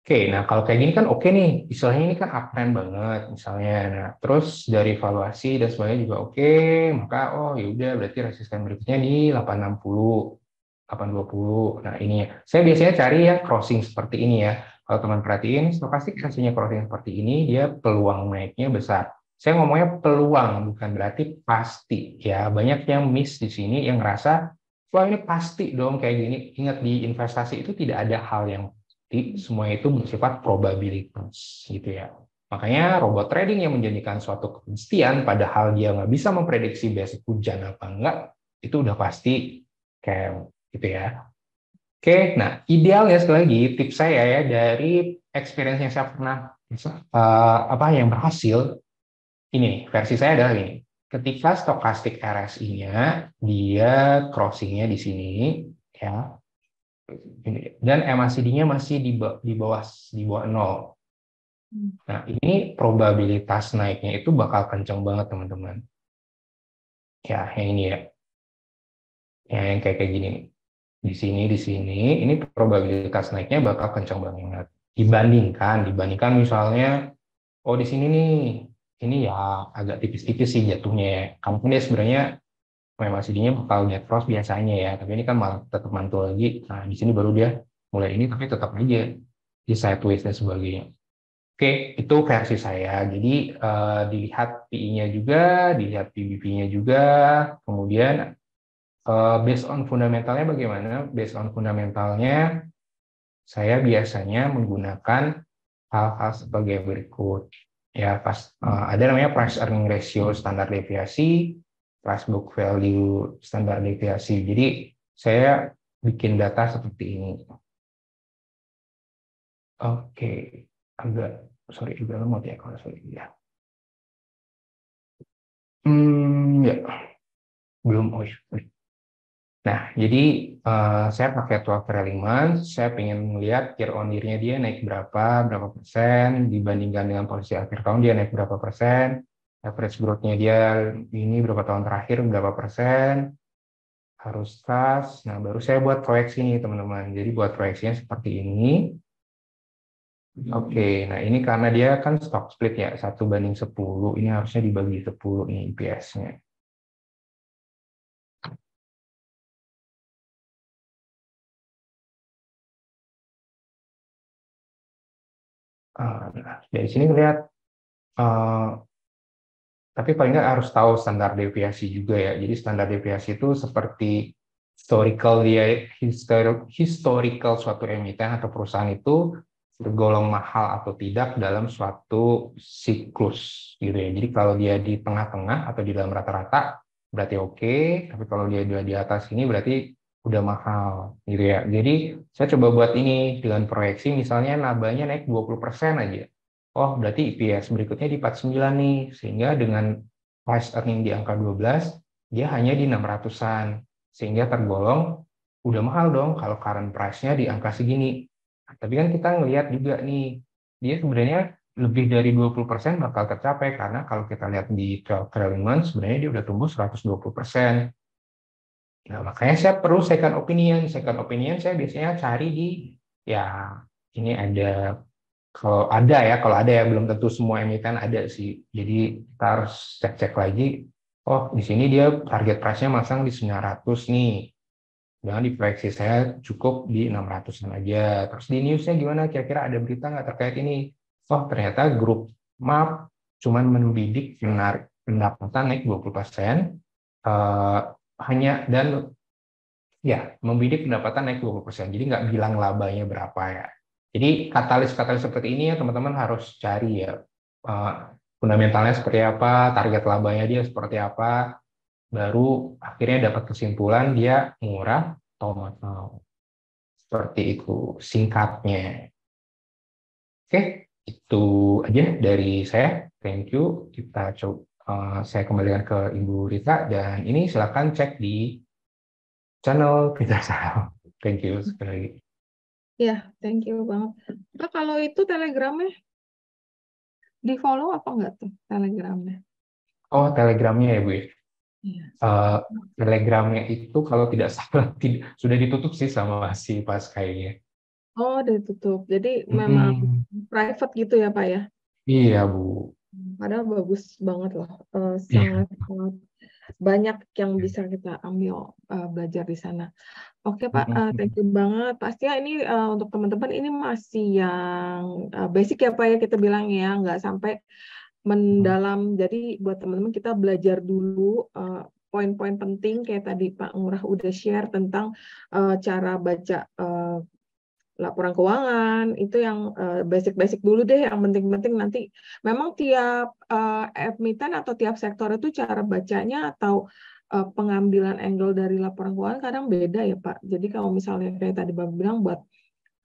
Oke, nah kalau kayak gini kan oke nih, istilahnya ini kan uptrend banget misalnya. Nah, terus dari valuasi dan sebagainya juga oke, maka oh ya udah berarti resisten berikutnya di 860, 820. Nah, ini saya biasanya cari yang crossing seperti ini ya. Kalau teman perhatiin, stokastik hasilnya crossing seperti ini, dia peluang naiknya besar. Saya ngomongnya peluang, bukan berarti pasti ya. Banyak yang miss di sini yang ngerasa, wah ini pasti dong kayak gini. Ingat di investasi itu tidak ada hal yang semua itu bersifat probabilitas gitu ya. Makanya robot trading yang menjanjikan suatu kepastian padahal dia nggak bisa memprediksi besok hujan apa enggak, itu udah pasti kayak gitu ya. Oke, nah idealnya sekali lagi tips saya ya dari experience yang saya pernah apa yang berhasil ini nih, versi saya adalah ini. Ketika stokastik RSI-nya dia crossing-nya di sini ya, dan MACD-nya masih di bawah 0. Nah, ini probabilitas naiknya itu bakal kencang banget, teman-teman. Ya, yang ini ya. Yang kayak gini nih. Di sini, ini probabilitas naiknya bakal kencang banget. Dibandingkan misalnya, oh di sini nih, ini ya agak tipis-tipis sih jatuhnya ya. Kamu dia sebenarnya MACD-nya bakal net cross biasanya ya, tapi ini kan malah tetap mantul lagi. Nah, di sini baru dia mulai ini, tapi tetap aja di sideways dan sebagainya. Oke, itu versi saya. Jadi dilihat PI-nya juga, dilihat PBV-nya juga, kemudian based on fundamentalnya bagaimana? Based on fundamentalnya, saya biasanya menggunakan hal-hal sebagai berikut. Ya, ada namanya price earning ratio standar deviasi, price book value standar deviasi. Jadi saya bikin data seperti ini. Oke, agak lemot ya kalau sorry ya. Ya, belum. Oh, iya. Nah, jadi saya pakai 12 trailing months, saya pengen melihat year on year-nya dia naik berapa persen, dibandingkan dengan posisi akhir tahun dia naik berapa persen, average growth-nya dia ini berapa tahun terakhir berapa persen, harus tas. Nah, baru saya buat proyeksi nih teman-teman. Jadi buat proyeksinya seperti ini. Oke, nah ini karena dia kan stock split ya, 1/10, ini harusnya dibagi 10 nih EPS-nya. Nah, dari sini lihat, tapi paling nggak harus tahu standar deviasi juga ya. Jadi standar deviasi itu seperti historical suatu emiten atau perusahaan itu tergolong mahal atau tidak dalam suatu siklus gitu ya. Jadi kalau dia di tengah-tengah atau di dalam rata-rata berarti oke, tapi kalau dia di atas ini berarti udah mahal gitu ya. Jadi saya coba buat ini dengan proyeksi misalnya labanya naik 20% aja. Oh, berarti EPS berikutnya di 49 nih, sehingga dengan price earning di angka 12, dia hanya di 600-an, sehingga tergolong udah mahal dong kalau current price-nya di angka segini. Tapi kan kita ngelihat juga nih, dia sebenarnya lebih dari 20% bakal tercapai, karena kalau kita lihat di 12 trailing months, sebenarnya dia udah tumbuh 120%. Nah, makanya saya perlu second opinion. Second opinion saya biasanya cari di, ya ini ada, kalau ada ya belum tentu semua emiten ada sih. Jadi kita harus cek-cek lagi. Oh, di sini dia target price-nya masang di 900 nih. Jangan di proyeksi saya cukup di 600-an aja. Terus di newsnya gimana? Kira-kira ada berita nggak terkait ini? Oh, ternyata grup MAP cuman membidik pendapatan naik 20%. Hanya dan ya, membidik pendapatan naik 20%. Jadi nggak bilang labanya berapa ya. Jadi katalis-katalis seperti ini ya teman-teman harus cari ya. Eh, Fundamentalnya seperti apa, target labanya dia seperti apa, baru akhirnya dapat kesimpulan dia murah atau mahal. Seperti itu singkatnya. Oke, itu aja dari saya. Thank you. Kita coba, saya kembalikan ke Ibu Rita dan ini silakan cek di channel kita saham. Thank you sekali lagi. Ya, thank you banget. Nah, kalau itu telegramnya di follow apa enggak tuh telegramnya? Oh, telegramnya ya Bu ya. Iya. Telegramnya itu kalau tidak salah sudah ditutup sih sama si Pas kayaknya. Oh, ditutup. Jadi memang Mm-mm. private gitu ya, Pak ya? Iya, Bu. Padahal bagus banget loh. Iya. Sangat, sangat banyak yang bisa kita ambil belajar di sana. Oke Pak, thank Mm-mm. you banget. Pastinya ini untuk teman-teman ini masih yang basic ya Pak ya kita bilang ya, nggak sampai mendalam. Jadi buat teman-teman kita belajar dulu poin-poin penting kayak tadi Pak Ngurah udah share tentang cara baca laporan keuangan itu yang basic-basic dulu deh, yang penting-penting nanti memang tiap emiten atau tiap sektor itu cara bacanya atau pengambilan angle dari laporan keuangan kadang beda ya Pak. Jadi kalau misalnya kayak tadi Bapak bilang buat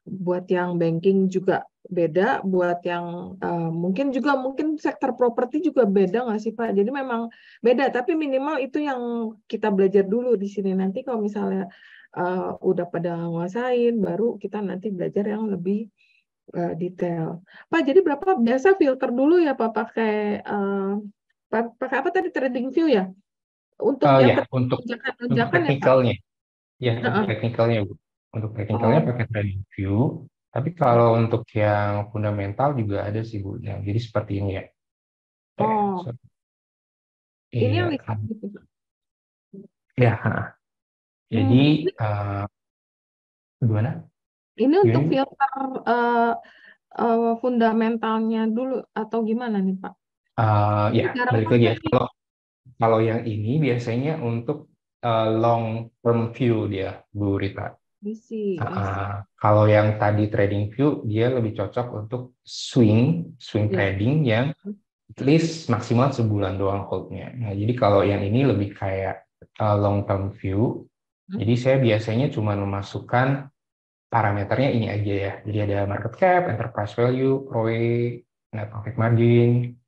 buat yang banking juga beda, buat yang mungkin sektor properti juga beda nggak sih Pak? Jadi memang beda, tapi minimal itu yang kita belajar dulu di sini. Nanti kalau misalnya udah pada nguasain, baru kita nanti belajar yang lebih detail. Pak, jadi berapa biasa filter dulu ya Pak pakai pakai apa tadi trading view ya? Untuk yang Ya, untuk lonjakan-lonjakan ya Pak? teknikalnya, ya untuk Heeh. teknikalnya, Bu. Untuk teknikalnya Oh, pakai trading view. Tapi kalau untuk yang fundamental juga ada sih, Bu. Nah, jadi seperti ini ya. oh, So- ini yang Iya, lihat gitu. ya. Jadi Ini eh, gimana? ini untuk Gimana, Bu? filter fundamentalnya dulu atau gimana nih Pak? Ya, Ini jarang balik lagi pakai ya. nih. Kalau yang ini biasanya untuk long term view dia, Bu Rita. I see. Kalau yang tadi trading view, dia lebih cocok untuk swing Ya. trading yang at least maksimal sebulan doang holdnya. Nah, jadi kalau yang ini lebih kayak long term view, Hmm? jadi saya biasanya cuma memasukkan parameternya ini aja ya. Jadi ada market cap, enterprise value, ROE, net profit margin,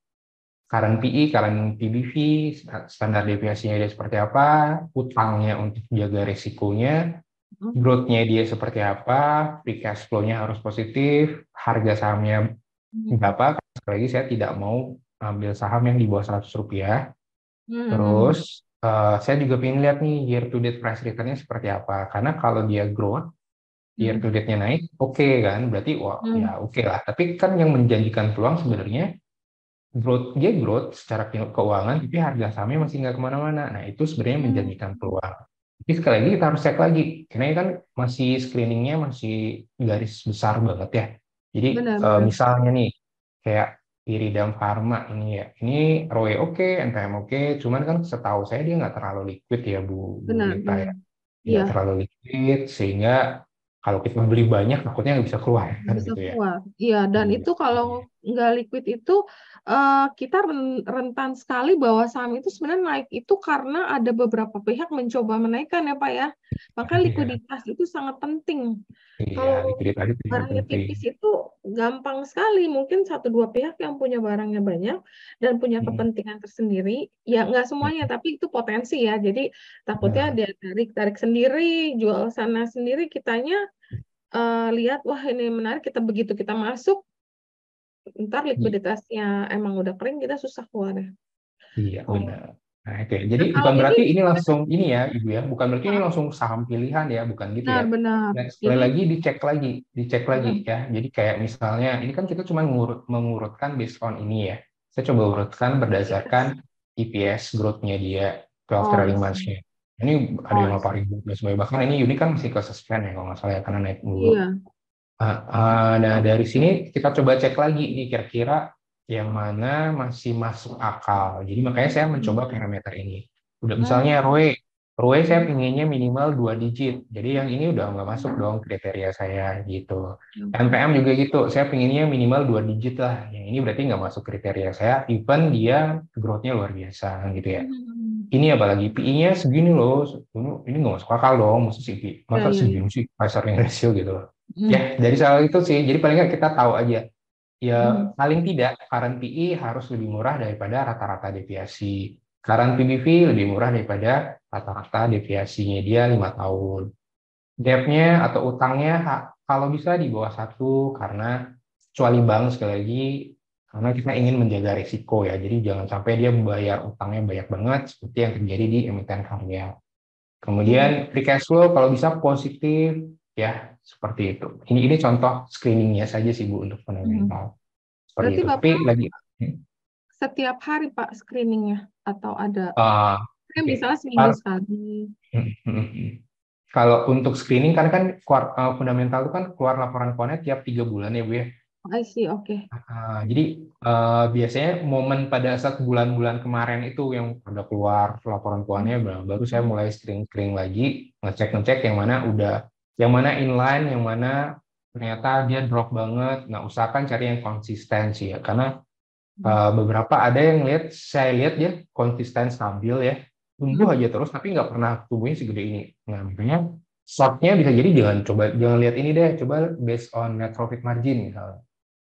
current PE, current PBV, standar deviasinya dia seperti apa, utangnya untuk jaga risikonya, Hmm? growth-nya dia seperti apa, free cash flow-nya harus positif, harga sahamnya Hmm. berapa. Sekali lagi saya tidak mau ambil saham yang di bawah Rp100. Hmm. Terus saya juga ingin lihat nih year to date price return-nya seperti apa. Karena kalau dia growth, year to Hmm. date-nya naik, oke kan? Berarti wah ya Hmm. oke lah. Tapi kan yang menjanjikan peluang sebenarnya growth secara keuangan, tapi harga sahamnya masih nggak kemana-mana. Nah itu sebenarnya Hmm. menjanjikan peluang. Tapi sekali lagi kita harus cek lagi, karena ini kan masih screeningnya masih garis besar banget ya. Jadi Benar-benar. misalnya nih kayak Iridium Pharma ini ya, ini ROE oke, NPM oke, cuman kan setahu saya dia nggak terlalu liquid ya Bu Benar, Rita benar. ya, tidak Iya. terlalu liquid sehingga kalau kita beli banyak takutnya nggak bisa keluar kan Bisa gitu ya. keluar. Iya, dan Iya. itu kalau nggak liquid itu kita rentan sekali bahwa saham itu sebenarnya naik itu karena ada beberapa pihak mencoba menaikkan ya Pak ya. Maka Iya, likuiditas itu sangat penting. iya, Kalau likuiditas itu yang barangnya penting. tipis itu gampang sekali. Mungkin satu dua pihak yang punya barangnya banyak dan punya Mm, kepentingan tersendiri. Ya nggak semuanya, mm, tapi itu potensi ya. Jadi takutnya benar. dia tarik sendiri, jual sana sendiri, kitanya lihat wah ini menarik kita begitu kita masuk ntar likuiditasnya emang udah kering kita susah keluar ya. Iya, Oh, benar. Nah, itu ya. Jadi nah kalau bukan ini berarti ini langsung ini ya, Ibu ya. Bukan berarti ini ah, langsung saham pilihan ya, bukan gitu ya. benar-benar Nah, sekali ini lagi dicek lagi mm, ya. Jadi kayak misalnya ini kan kita cuma mengurutkan based on ini ya. Saya coba urutkan berdasarkan yes. EPS growth-nya dia, 12 Oh, trailing isi. months-nya. Ini ada Oh, yang isi. 8.000 plus bahkan ini Uni kan masih ke suspend ya kalau nggak salah ya karena naik dulu. Iya. Nah, dari sini kita coba cek lagi nih kira-kira yang mana masih masuk akal. Jadi makanya saya mencoba Hmm. parameter ini. Udah misalnya Hmm. ROE saya pinginnya minimal 2 digit. Jadi yang ini udah nggak masuk dong kriteria saya gitu. Oke. NPM juga gitu, saya pinginnya minimal 2 digit lah. Yang ini berarti nggak masuk kriteria saya, even dia growth-nya luar biasa gitu ya. Hmm. Ini apalagi PI-nya segini loh, ini nggak masuk akal dong, Ya, masa ya, ya. segini sih price earning ratio gitu loh. Ya, Hmm. dari soal itu sih, jadi paling nggak kita tahu aja. Ya, Hmm. paling tidak current PI harus lebih murah daripada rata-rata deviasi. Current PBV lebih murah daripada rata-rata deviasinya dia 5 tahun. Debt-nya atau utangnya kalau bisa di bawah 1, karena kecuali bank sekali lagi, karena kita ingin menjaga risiko ya. Jadi jangan sampai dia bayar utangnya banyak banget seperti yang terjadi di emiten karya. Hmm. Kemudian free cash flow kalau bisa positif ya. seperti itu. Ini contoh screeningnya saja sih Bu untuk Hmm. fundamental. Seperti Berarti itu. Tapi Bapak lagi setiap hari Pak screeningnya atau ada uh, oke. misalnya seminggu sekali? Kalau untuk screening kan fundamental itu kan keluar laporan keuangannya tiap 3 bulan ya Bu ya. I see, oke. Jadi biasanya momen pada saat bulan-bulan kemarin itu yang udah keluar laporan keuangannya, baru saya mulai screening lagi, ngecek yang mana inline, yang mana ternyata dia drop banget. Nah, usahakan cari yang konsisten sih ya, karena beberapa ada yang saya lihat dia konsisten stabil ya, tumbuh aja terus tapi nggak pernah tumbuhnya segede ini. Nah, makanya shortnya bisa jadi jangan lihat ini deh, coba based on net profit margin misalnya.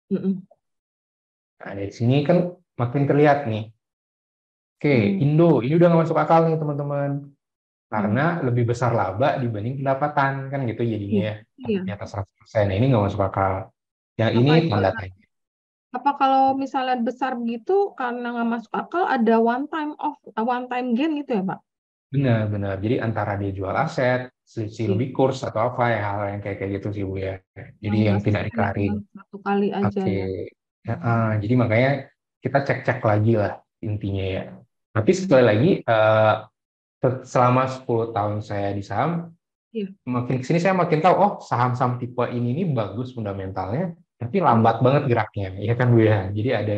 Nah, dari sini kan makin terlihat nih. Oke, Indo, ini udah nggak masuk akal nih teman-teman. Karena lebih besar laba dibanding pendapatan, kan gitu jadinya ya. Iya. Di atas 100%. Nah, ini nggak masuk akal. Yang Apa ini itu? tanda tanya. Apa kalau misalnya besar begitu karena nggak masuk akal ada one time gain gitu ya Pak? Benar-benar. Jadi antara dia jual aset, selisih lebih kurs atau apa ya, hal yang kayak gitu sih Bu ya. Jadi Yang yang nggak tidak sesuai dikeluarin. dengan satu kali aja Oke. ya. Jadi makanya kita cek-cek lagi lah intinya ya. Tapi sekali lagi, selama 10 tahun saya di saham, Iya. makin kesini saya makin tahu, oh saham-saham tipe ini nih bagus fundamentalnya, tapi lambat banget geraknya, ya kan Bu ya. Jadi ada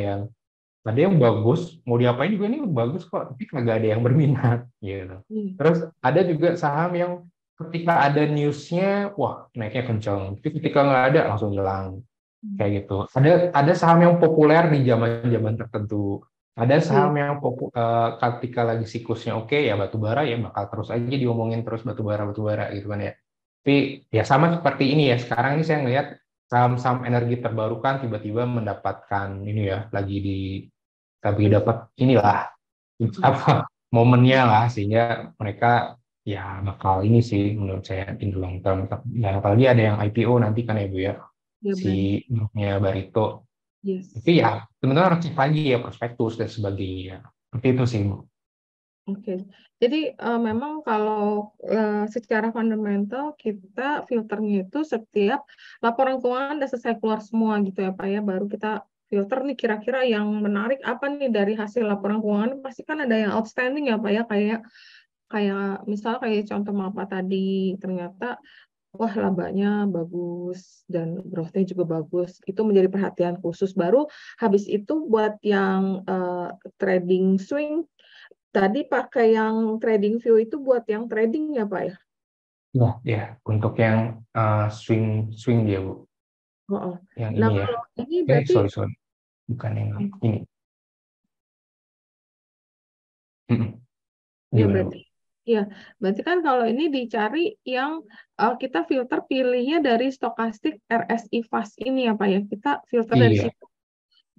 yang bagus, mau diapain juga ini bagus kok, tapi kagak ada yang berminat, gitu. Terus ada juga saham yang ketika ada newsnya, wah naiknya kenceng, tapi ketika nggak ada langsung hilang, kayak gitu. Ada saham yang populer di zaman-zaman tertentu. Ada saham yang ketika lagi siklusnya oke ya batu bara ya bakal terus aja diomongin terus batu bara gitu kan ya. Tapi ya sama seperti ini ya. Sekarang ini saya ngelihat saham-saham energi terbarukan tiba-tiba mendapatkan ini ya tapi dapat inilah apa momennya lah sehingga mereka ya bakal ini sih menurut saya in the long term. Ya, apalagi ada yang IPO nanti kan ya Bu ya Ya, si grupnya Barito. yes. Tapi ya teman-teman harus cek lagi ya prospektus dan sebagainya. Seperti itu sih Bu. Oke, jadi memang kalau secara fundamental kita filternya itu setiap laporan keuangan udah selesai keluar semua gitu ya Pak ya, baru kita filter nih kira-kira yang menarik apa nih dari hasil laporan keuangan. Pasti kan ada yang outstanding ya Pak ya, kayak misal kayak contoh Bapak tadi ternyata wah labanya bagus dan growth-nya juga bagus. Itu menjadi perhatian khusus. Baru habis itu buat yang trading swing tadi pakai yang trading view itu buat yang trading ya Pak ya? Ya, untuk yang swing dia Bu. Oh. Yang Nah ini ya. kalau ini berarti Sorry. Bukan yang ini. ya Gimana Bu? berarti ya berarti kan kalau ini dicari yang kita filter pilihnya dari stokastik RSI fast ini ya Pak ya? Kita filter dari Iya, situ.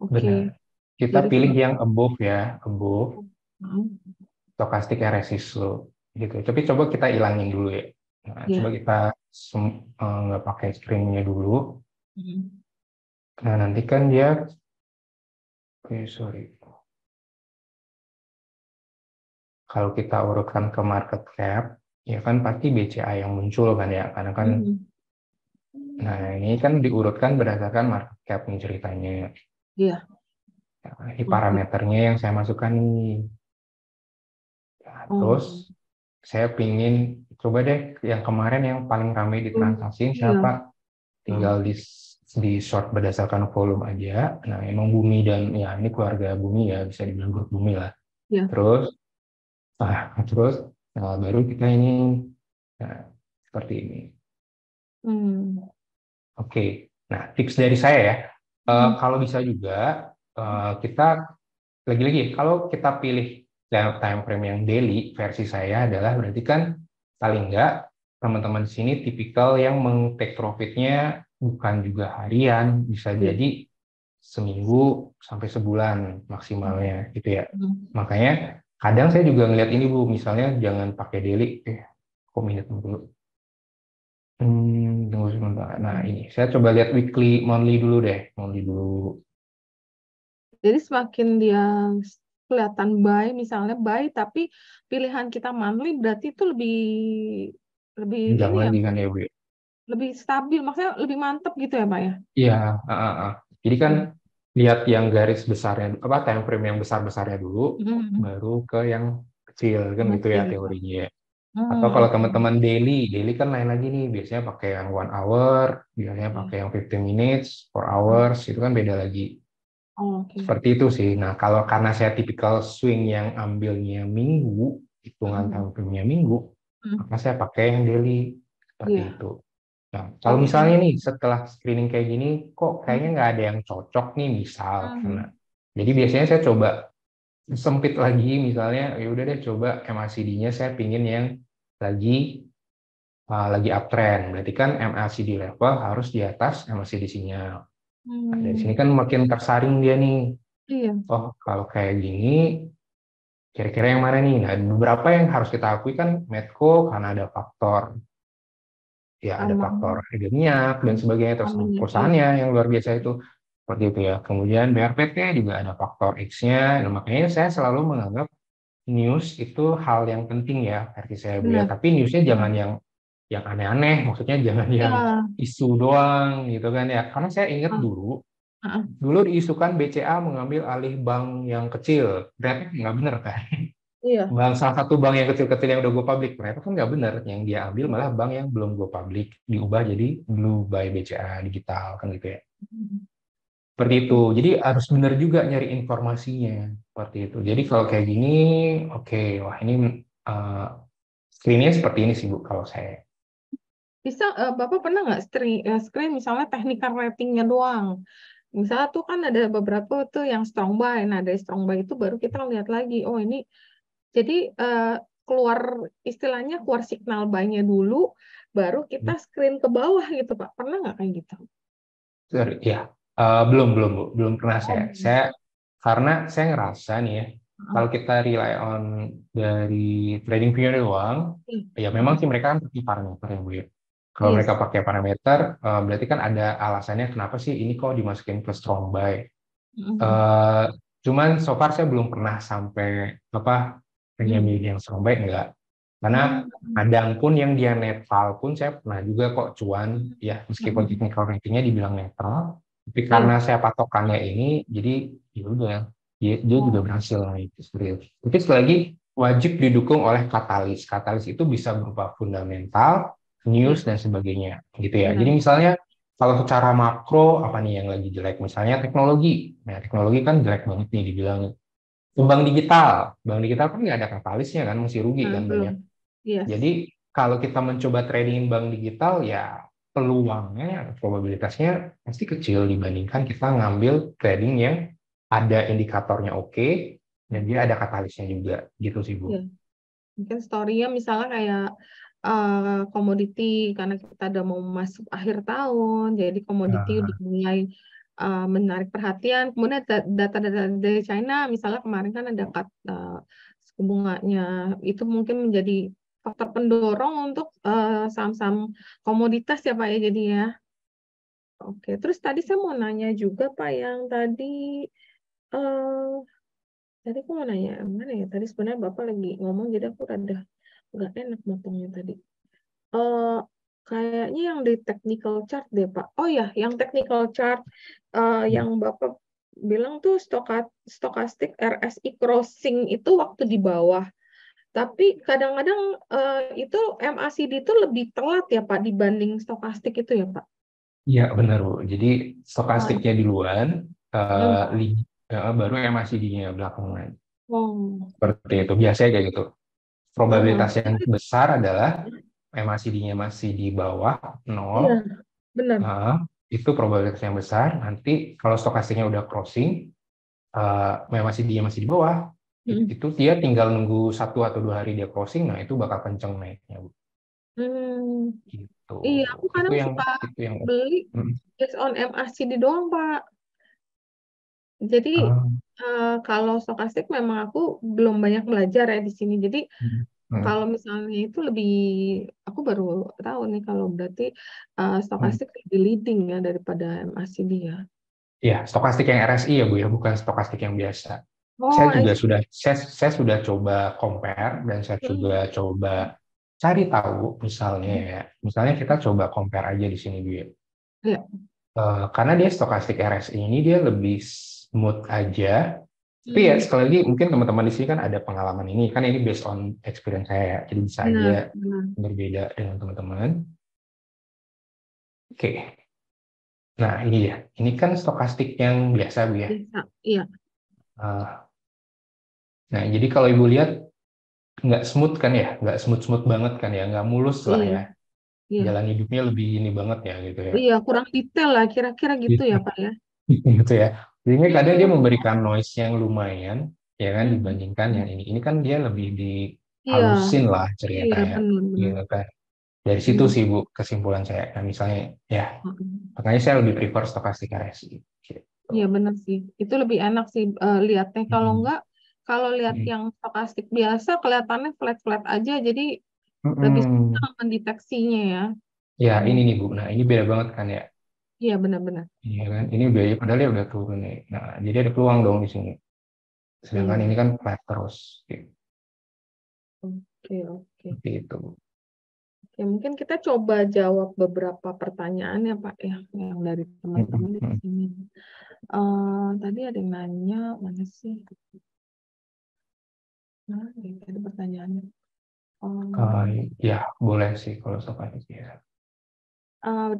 Oke. benar. Kita Dari pilih filter. yang above stokastik resislo gitu. Tapi coba kita ilangin dulu ya. Nah, coba Ya. kita nggak pakai screennya dulu. Nah, nanti kan dia, sorry. Kalau kita urutkan ke market cap, ya kan pasti BCA yang muncul kan ya, karena kan, nah ini kan diurutkan berdasarkan market cap nih ceritanya. Iya. Nah, ini parameternya yang saya masukkan nih. Nah, terus saya pingin coba deh yang kemarin yang paling ramai ditransaksiin siapa? Tinggal di short berdasarkan volume aja. Nah, emang Bumi dan ya ini keluarga Bumi ya bisa dibilang grup Bumi lah. Ya. Terus baru kita ini seperti ini. Oke. Nah, tips dari saya ya, kalau bisa juga kita lagi-lagi kalau kita pilih time frame yang daily, versi saya adalah berarti kan paling enggak teman-teman di sini tipikal yang meng-take profitnya bukan juga harian, bisa jadi seminggu sampai sebulan maksimalnya gitu ya. Makanya kadang saya juga ngelihat ini Bu, misalnya jangan pakai daily, kok minit dulu. Tunggu sebentar. Nah ini saya coba lihat weekly, monthly dulu deh, monthly dulu. Jadi semakin dia kelihatan buy, misalnya buy, tapi pilihan kita monthly berarti itu lebih Jangan ini ya, lagi kan ya Bu. lebih stabil, maksudnya lebih mantep gitu ya Pak ya? Iya, jadi kan Hmm. lihat yang garis besarnya, apa time frame yang besar-besarnya dulu, Hmm. baru ke yang kecil kan gitu ya Kecil. teorinya. Atau kalau Oke. teman-teman daily kan lain lagi nih, biasanya pakai yang 1 hour, biasanya Iya. pakai yang 15 minutes, 4 hours, itu kan beda lagi. Oke. Seperti itu sih. Nah, kalau karena saya tipikal swing yang ambilnya minggu, hitungan time Hmm. frame-nya minggu, Hmm. maka saya pakai yang daily seperti Iya. itu. Nah, kalau misalnya Oke. nih setelah screening kayak gini, kok kayaknya Hmm. nggak ada yang cocok nih misal karena. Hmm. Jadi biasanya saya coba sempit lagi, misalnya ya udah deh coba MACD-nya saya pingin yang lagi lagi uptrend. Berarti kan MACD level harus di atas MACD sinyal. Nah, dari sini Hmm. kan makin tersaring dia nih. Iya. Oh, kalau kayak gini kira-kira yang mana nih? Nah, beberapa yang harus kita akui kan Medco karena ada faktor, ya ada faktor Aman. harga minyak dan sebagainya, terus Aman ya. Iya. perusahaannya yang luar biasa itu seperti itu ya. Kemudian BRPT juga ada faktor X-nya. Nah, makanya saya selalu menganggap news itu hal yang penting ya versi saya Bu ya. Benar. Tapi newsnya jangan Benar. yang aneh-aneh, maksudnya jangan yang Ya. isu doang gitu kan ya. Karena saya ingat Ah, ah. dulu diisukan BCA mengambil alih bank yang kecil. Ternyata nggak benar kan? Iya. Salah satu bank yang kecil-kecil yang udah go public, ternyata kan nggak benar. Yang dia ambil malah bank yang belum go public, diubah jadi Blue by BCA Digital kan gitu ya. Seperti itu. Hmm. Jadi harus benar juga nyari informasinya seperti itu. Jadi kalau kayak gini, oke, wah ini uh, screennya seperti ini sih Bu kalau saya. Bisa, Bapak pernah nggak screen misalnya technical ratingnya doang? Misalnya tuh kan ada beberapa tuh yang strong buy. Nah, dari strong buy itu baru kita lihat lagi, oh ini jadi keluar istilahnya keluar signal buy-nya dulu, baru kita screen ke bawah gitu Pak. Pernah nggak kayak gitu? Sorry, ya, belum pernah Oh, saya. Karena saya ngerasa nih ya, heeh. kalau kita rely on dari trading view doang, Iya. ya memang Heeh. sih mereka kan pakai parameter ya Bu ya. Kalau Iya mereka sih. pakai parameter, berarti kan ada alasannya kenapa sih ini kok dimasukin ke strong buy. Heeh. Eh, Cuman so far saya belum pernah sampai apa hanya Hmm. milih yang strong buy enggak. Karena Hmm. kadang pun yang dia netral pun saya pernah juga kok cuan ya meskipun Hmm. technical ratingnya dibilang netral, tapi karena Iya. saya patokannya ini jadi ya udah dia juga Oh, berhasil lah itu seperti itu. Tapi sekali lagi wajib didukung oleh katalis. Katalis itu bisa berupa fundamental, iya. news dan sebagainya gitu ya. Jadi Benar. misalnya kalau secara makro apa nih yang lagi jelek? Misalnya teknologi. Nah, teknologi kan jelek banget nih dibilang. Bank digital. Bank digital kan nggak ada katalisnya kan, masih rugi Nah, kan belum. banyak. Yes. Jadi kalau kita mencoba trading bank digital ya peluangnya, probabilitasnya pasti kecil dibandingkan kita ngambil trading yang ada indikatornya oke dan dia ada katalisnya juga gitu sih Bu. Iya. Mungkin story-nya misalnya kayak komoditi karena kita udah mau masuk akhir tahun, jadi komoditi udah Nah, mulai menarik perhatian. Kemudian data-data dari China, misalnya kemarin kan ada suku bunganya, itu mungkin menjadi faktor pendorong untuk saham-saham komoditas ya Pak ya jadi ya. Oke, terus tadi saya mau nanya juga Pak yang eh, tadi aku mau nanya mana ya? Tadi sebenarnya Bapak lagi ngomong jadi aku rada nggak enak motongnya tadi. Eh Kayaknya yang di technical chart deh Pak. Oh ya, yang technical chart yang Bapak bilang tuh stochastic RSI crossing itu waktu di bawah. Tapi kadang-kadang itu MACD itu lebih telat ya Pak dibanding stokastik itu ya Pak. iya benar Bu. Jadi Oh, stokastiknya duluan, hmm. baru MACD-nya belakangan. Oh, Seperti itu. Biasanya kayak gitu. Probabilitas yang Jadi, besar adalah MACD-nya masih di bawah nol. iya benar. Nah, itu probabilitas yang besar. Nanti kalau stokastiknya udah crossing, MACD-nya masih di bawah, Hmm. itu dia tinggal nunggu 1 atau 2 hari dia crossing, nah itu bakal kenceng naiknya, Bu. Hmm. Gitu. Iya, aku Itu kadang yang suka itu yang beli hmm. based on MACD doang Pak. Jadi Ah, kalau stokastik memang aku belum banyak belajar ya di sini. Jadi hmm. Hmm. kalau misalnya itu lebih, aku baru tahu nih kalau berarti Hmm. stokastik lebih leading ya daripada MACD ya. Ya, stokastik yang RSI ya Bu ya, bukan stokastik yang biasa. Oh, Saya sudah coba compare dan saya juga hmm, coba cari tahu misalnya kita coba compare aja di sini Bu ya. Iya. Karena dia stokastik RSI ini dia lebih smooth aja. Tapi ya sekali lagi mungkin teman-teman di sini kan ada pengalaman ini, kan ini based on experience saya, jadi bisa aja Benar. berbeda dengan teman-teman. Oke, nah ini ya, ini kan stokastik yang biasa Bu ya. Bisa. Iya. Nah jadi kalau Ibu lihat nggak smooth kan ya, nggak smooth banget kan ya, nggak mulus lah Iya. ya, Iya. jalan hidupnya lebih ini banget ya gitu ya. Iya, kurang detail lah kira-kira gitu ya, Pak ya. Gitu ya. Jadi kadang dia Hmm. memberikan noise yang lumayan ya kan Hmm. dibandingkan yang ini. Ini kan dia lebih Iya. dihalusin lah Iya, ceritanya benar-benar. gitu kan. Dari situ Hmm. sih Bu kesimpulan saya. Nah, misalnya ya Hmm. makanya saya lebih prefer stokastik RSI gitu. Iya, benar sih. Itu lebih enak sih lihatnya. Kalau Mm-mm. enggak, kalau lihat Mm-mm. yang stokastik biasa kelihatannya flat-flat aja, jadi lebih Mm-mm. susah mendeteksinya ya. Ya Hmm. ini nih Bu. Nah ini beda banget kan ya. Iya, benar-benar. Iya kan. Ini biaya padahal dia udah turun nih. Nah jadi ada peluang dong di sini. Sedangkan Iya. ini kan flat terus. Gitu. Oke, oke. Seperti itu. Oke, mungkin kita coba jawab beberapa pertanyaan ya Pak ya, yang dari Mm-mm. teman-teman di Mm-mm. sini. Tadi ada yang nanya, mana sih? Nah, tadi pertanyaannya. Uh, Um, ya boleh sih kalau stokastik ya.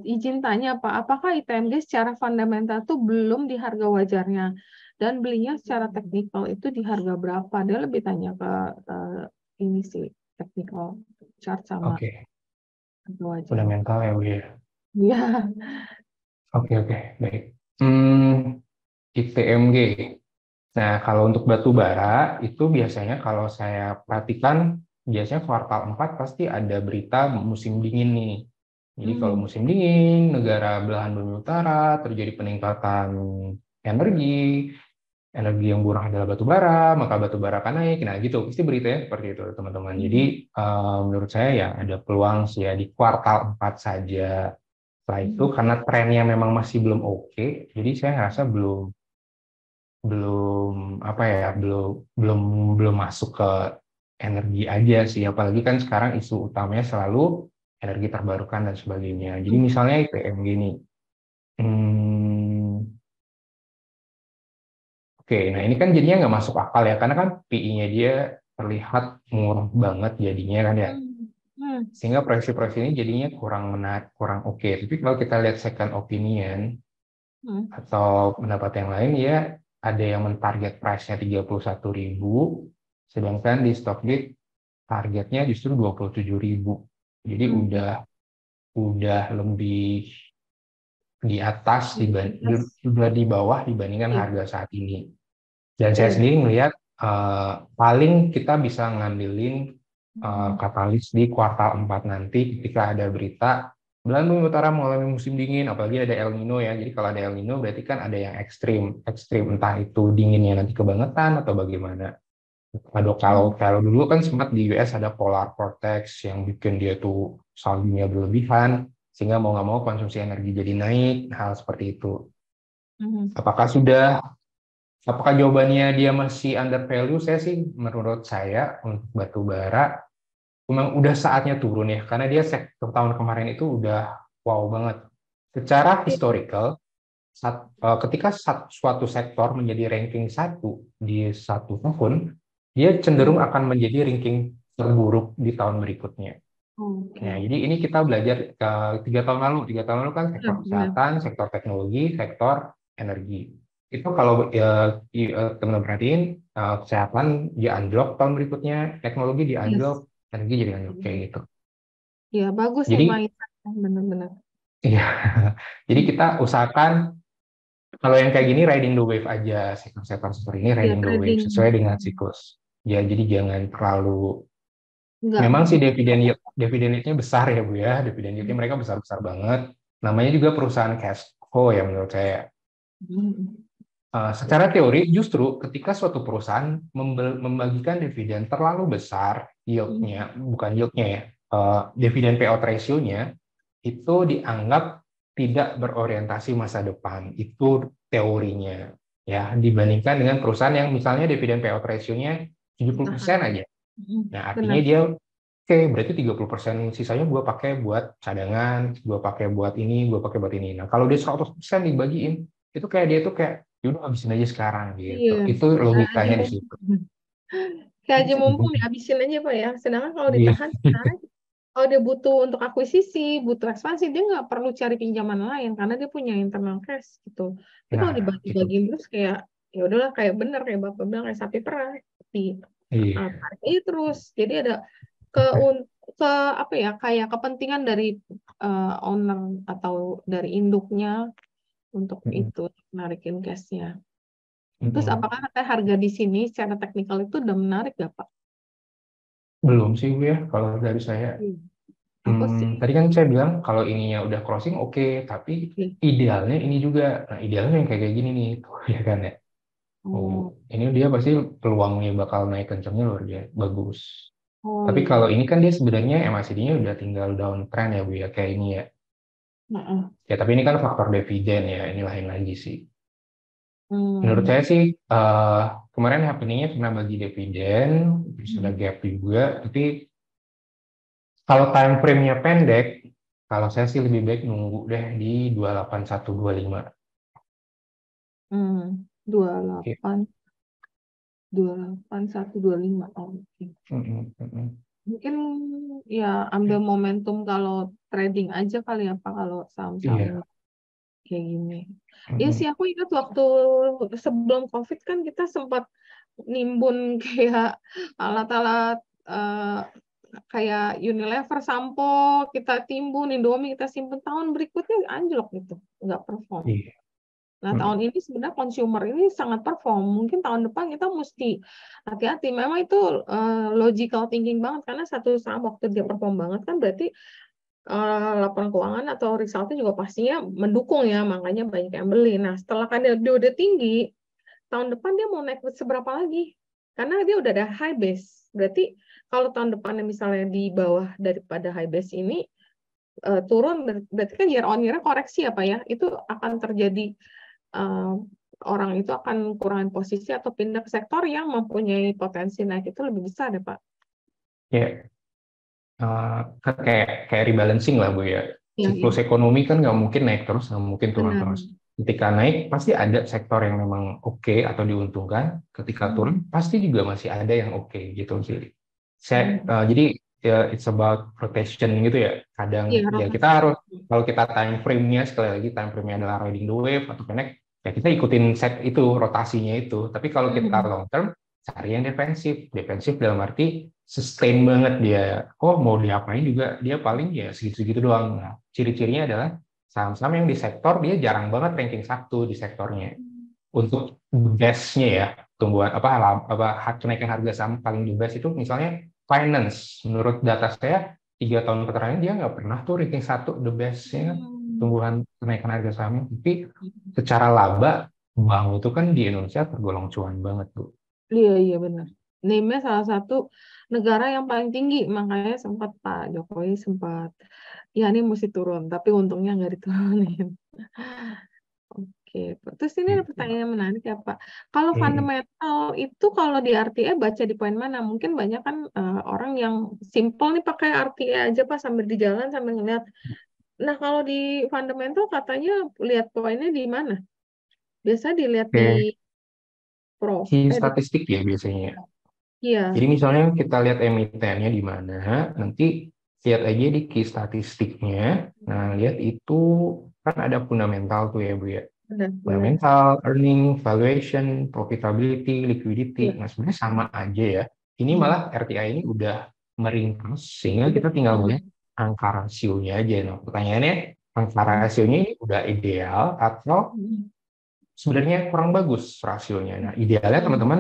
Izin tanya Pak, apakah ITMG secara fundamental itu belum di harga wajarnya? Dan belinya secara teknikal itu di harga berapa? Dia lebih tanya ke ini sih, technical chart sama Oke. harga wajar. Fundamental ya Bu ya. Iya. Oke, oke, baik. ITMG. Nah, kalau untuk batu bara, itu biasanya kalau saya perhatikan, biasanya kuartal 4 pasti ada berita musim dingin nih. Jadi kalau Hmm. musim dingin, negara belahan bumi utara, terjadi peningkatan energi, energi yang murah adalah batu bara, maka batu bara akan naik. Nah, gitu. Pasti beritanya seperti itu, teman-teman. Jadi, Hmm. menurut saya ya ada peluang sih ya di kuartal 4 saja. Setelah itu Hmm. karena trennya memang masih belum oke, jadi saya ngerasa belum belum apa ya belum belum belum masuk ke energi aja sih, apalagi kan sekarang isu utamanya selalu energi terbarukan dan sebagainya. Jadi misalnya IPM gini, oke, nah ini kan jadinya nggak masuk akal ya karena kan PI-nya dia terlihat murah banget jadinya kan ya, Hmm. Hmm. sehingga proyeksi-proyeksi ini jadinya kurang menarik, kurang oke. Tapi kalau kita lihat second opinion Hmm. atau pendapat yang lain ya ada yang mentarget price-nya 31.000, sedangkan di Stockbit targetnya justru 27.000. Jadi Hmm. udah lebih di atas Yes. udah di bawah dibandingkan Iya. harga saat ini. Dan saya Iya. sendiri melihat paling kita bisa ngambilin Hmm. katalis di kuartal 4 nanti ketika ada berita belahan bumi utara mengalami musim dingin, apalagi ada El Nino ya. Jadi kalau ada El Nino berarti kan ada yang ekstrim, ekstrim entah itu dinginnya nanti kebangetan atau bagaimana. Kalau Hmm. kalau dulu kan sempat di US ada polar vortex yang bikin dia tuh saljunya berlebihan sehingga mau nggak mau konsumsi energi jadi naik, hal seperti itu. Hmm. Apakah jawabannya dia masih under value? Saya sih menurut saya untuk batu bara memang udah saatnya turun ya karena dia sektor tahun kemarin itu udah wow banget. Secara historical ketika suatu sektor menjadi ranking satu di satu tahun, dia cenderung Hmm. akan menjadi ranking terburuk di tahun berikutnya. Nah, Oke. jadi ini kita belajar ke 3 tahun lalu. 3 tahun lalu kan sektor Benar, benar. kesehatan, sektor teknologi, sektor energi. Itu kalau teman-teman perhatiin, kesehatan dia anjlok tahun berikutnya, teknologi dia Yes. anjlok, energi jadi anjlok kayak gitu. Ya, bagus sih Jadi, mindset. Benar-benar. iya. Jadi Hmm. kita usahakan kalau yang kayak gini riding the wave aja, sektor-sektor seperti ini Ya, riding the wave trading. sesuai dengan siklus. Ya, jadi jangan terlalu. Enggak. Memang sih dividen yieldnya besar ya Bu ya, dividen yieldnya mereka besar-besar banget. Namanya juga perusahaan cash flow ya menurut saya. Hmm. Secara teori justru ketika suatu perusahaan membagikan dividen terlalu besar, Hmm. yieldnya bukan yieldnya ya, dividen payout ratio-nya itu dianggap tidak berorientasi masa depan. Itu teorinya ya dibandingkan dengan perusahaan yang misalnya dividen payout ratio-nya 70% Tahan. aja. Hmm. Nah, artinya Benar. Oke, berarti 30% sisanya gue pakai buat cadangan, gue pakai buat ini, gue pakai buat ini. Nah, kalau dia 100% dibagiin, itu kayak dia tuh kayak, yaudah habisin aja sekarang Iya, gitu. Itu kayak aji logikanya di situ. mumpung. Kayak aji mumpung dihabisin aja Pak ya. Sedangkan kalau Iya, ditahan, sebenarnya kalau dia butuh untuk akuisisi, butuh ekspansi, dia nggak perlu cari pinjaman lain karena dia punya internal cash gitu. Tapi kalau nah itu. dibagi-bagiin terus kayak ya udahlah kayak bener kayak Bapak bilang kayak sapi perah di Iya. tarik aja terus. Jadi ada ke ke apa ya kayak kepentingan dari owner atau dari induknya untuk Mm-mm. itu narikin cashnya. Terus Mm-mm. apakah katanya harga di sini secara teknikal itu udah menarik gak Pak? Belum sih Bu ya, kalau dari saya. Hmm. Aku sih Tadi kan saya bilang kalau ininya udah crossing oke, tapi ya. idealnya ini juga. Nah, idealnya yang kayak gini nih, tuh, ya kan ya. Oh, Oh, ini dia pasti peluangnya bakal naik kencangnya luar biasa, bagus. oh Tapi iya. kalau ini kan dia sebenarnya MACD-nya udah tinggal downtrend ya Bu ya, kayak ini ya. Heeh. Ya, tapi ini kan faktor dividen ya, ini lain lagi sih. Menurut Hmm. saya sih, kemarin happeningnya kena bagi dividen, bisa ada Hmm. gap juga, tapi kalau time frame-nya pendek, kalau saya sih lebih baik nunggu deh di 28125. Hmm. 28, 28, 125. Oh, oke. Mm-mm, mm-mm. Mungkin ya ambil momentum kalau trading aja kali ya Pak kalau saham-saham Iya. kayak gini. Ya sih Mm-mm. aku ingat waktu sebelum COVID kan kita sempat nimbun kayak alat-alat kayak Unilever, sampo, kita timbun, Indomie kita simpen tahun berikutnya anjlok gitu, nggak perform. Iya. Nah, tahun Mm-mm. ini sebenarnya consumer ini sangat perform. Mungkin tahun depan kita mesti hati-hati. Memang itu logical thinking banget karena satu saham waktu dia perform banget kan berarti laporan keuangan atau resultnya juga pastinya mendukung ya, makanya banyak yang beli. Nah, setelah kan dia udah tinggi, tahun depan dia mau naik seberapa lagi? Karena dia udah ada high base. Berarti kalau tahun depannya misalnya di bawah daripada high base ini turun, berarti kan year on year koreksi apa ya? Itu akan terjadi eh, orang itu akan kurangin posisi atau pindah ke sektor yang mempunyai potensi naik itu lebih besar ya Pak. Ya, kan kayak rebalancing lah Bu ya. Iya, iya. Siklus ekonomi kan nggak mungkin naik terus, nggak mungkin turun Benar. terus. Ketika naik pasti ada sektor yang memang oke atau diuntungkan. Ketika Hmm. turun pasti juga masih ada yang oke gitu sih. Hmm. Jadi ya it's about rotation gitu ya. Kadang Iya, ya kita rotasi. harus, kalau kita time frame-nya, sekali lagi time frame-nya adalah riding the wave atau connect, ya kita ikutin set itu, rotasinya itu. Tapi kalau kita Hmm. long term, cari yang defensif. Defensif dalam arti sustain banget dia. Oh, mau diapain juga dia paling ya segitu-segitu doang. Nah, ciri-cirinya adalah saham-saham yang di sektor dia jarang banget ranking satu di sektornya. Untuk best-nya ya, tumbuhan kenaikan harga saham paling the best itu misalnya finance. Menurut data saya 3 tahun terakhir dia nggak pernah tuh ranking satu the best-nya Hmm. tumbuhan kenaikan harga sahamnya. Tapi secara laba bank itu kan di Indonesia tergolong cuan banget tuh. Iya, iya benar. Name-nya salah satu negara yang paling tinggi, makanya sempat Pak Jokowi sempat, ya ini mesti turun, tapi untungnya nggak diturunin. Oke, terus ini ada Gitu. pertanyaan menarik ya Pak. Kalau fundamental itu kalau di RTA baca di poin mana? Mungkin banyak kan orang yang simple nih pakai RTA aja Pak sambil di jalan sambil ngeliat. Nah kalau di fundamental katanya lihat poinnya di mana? Biasa dilihat di Oke, prof, key di statistik ya biasanya. iya. Jadi misalnya kita lihat emitennya di mana, nanti lihat aja di key statistiknya. Nah, lihat itu kan ada fundamental tuh ya Bu ya. Benar. Fundamental, earning, valuation, profitability, liquidity. Iya. Nah, sebenarnya sama aja ya. Ini Hmm. malah RTI ini udah meringkas sehingga Udah. kita tinggal Hmm. melihat angka rasionya aja. Nah, pertanyaannya angka rasionya ini udah ideal atau Hmm. sebenarnya kurang bagus rasionya. Nah, idealnya Hmm. teman-teman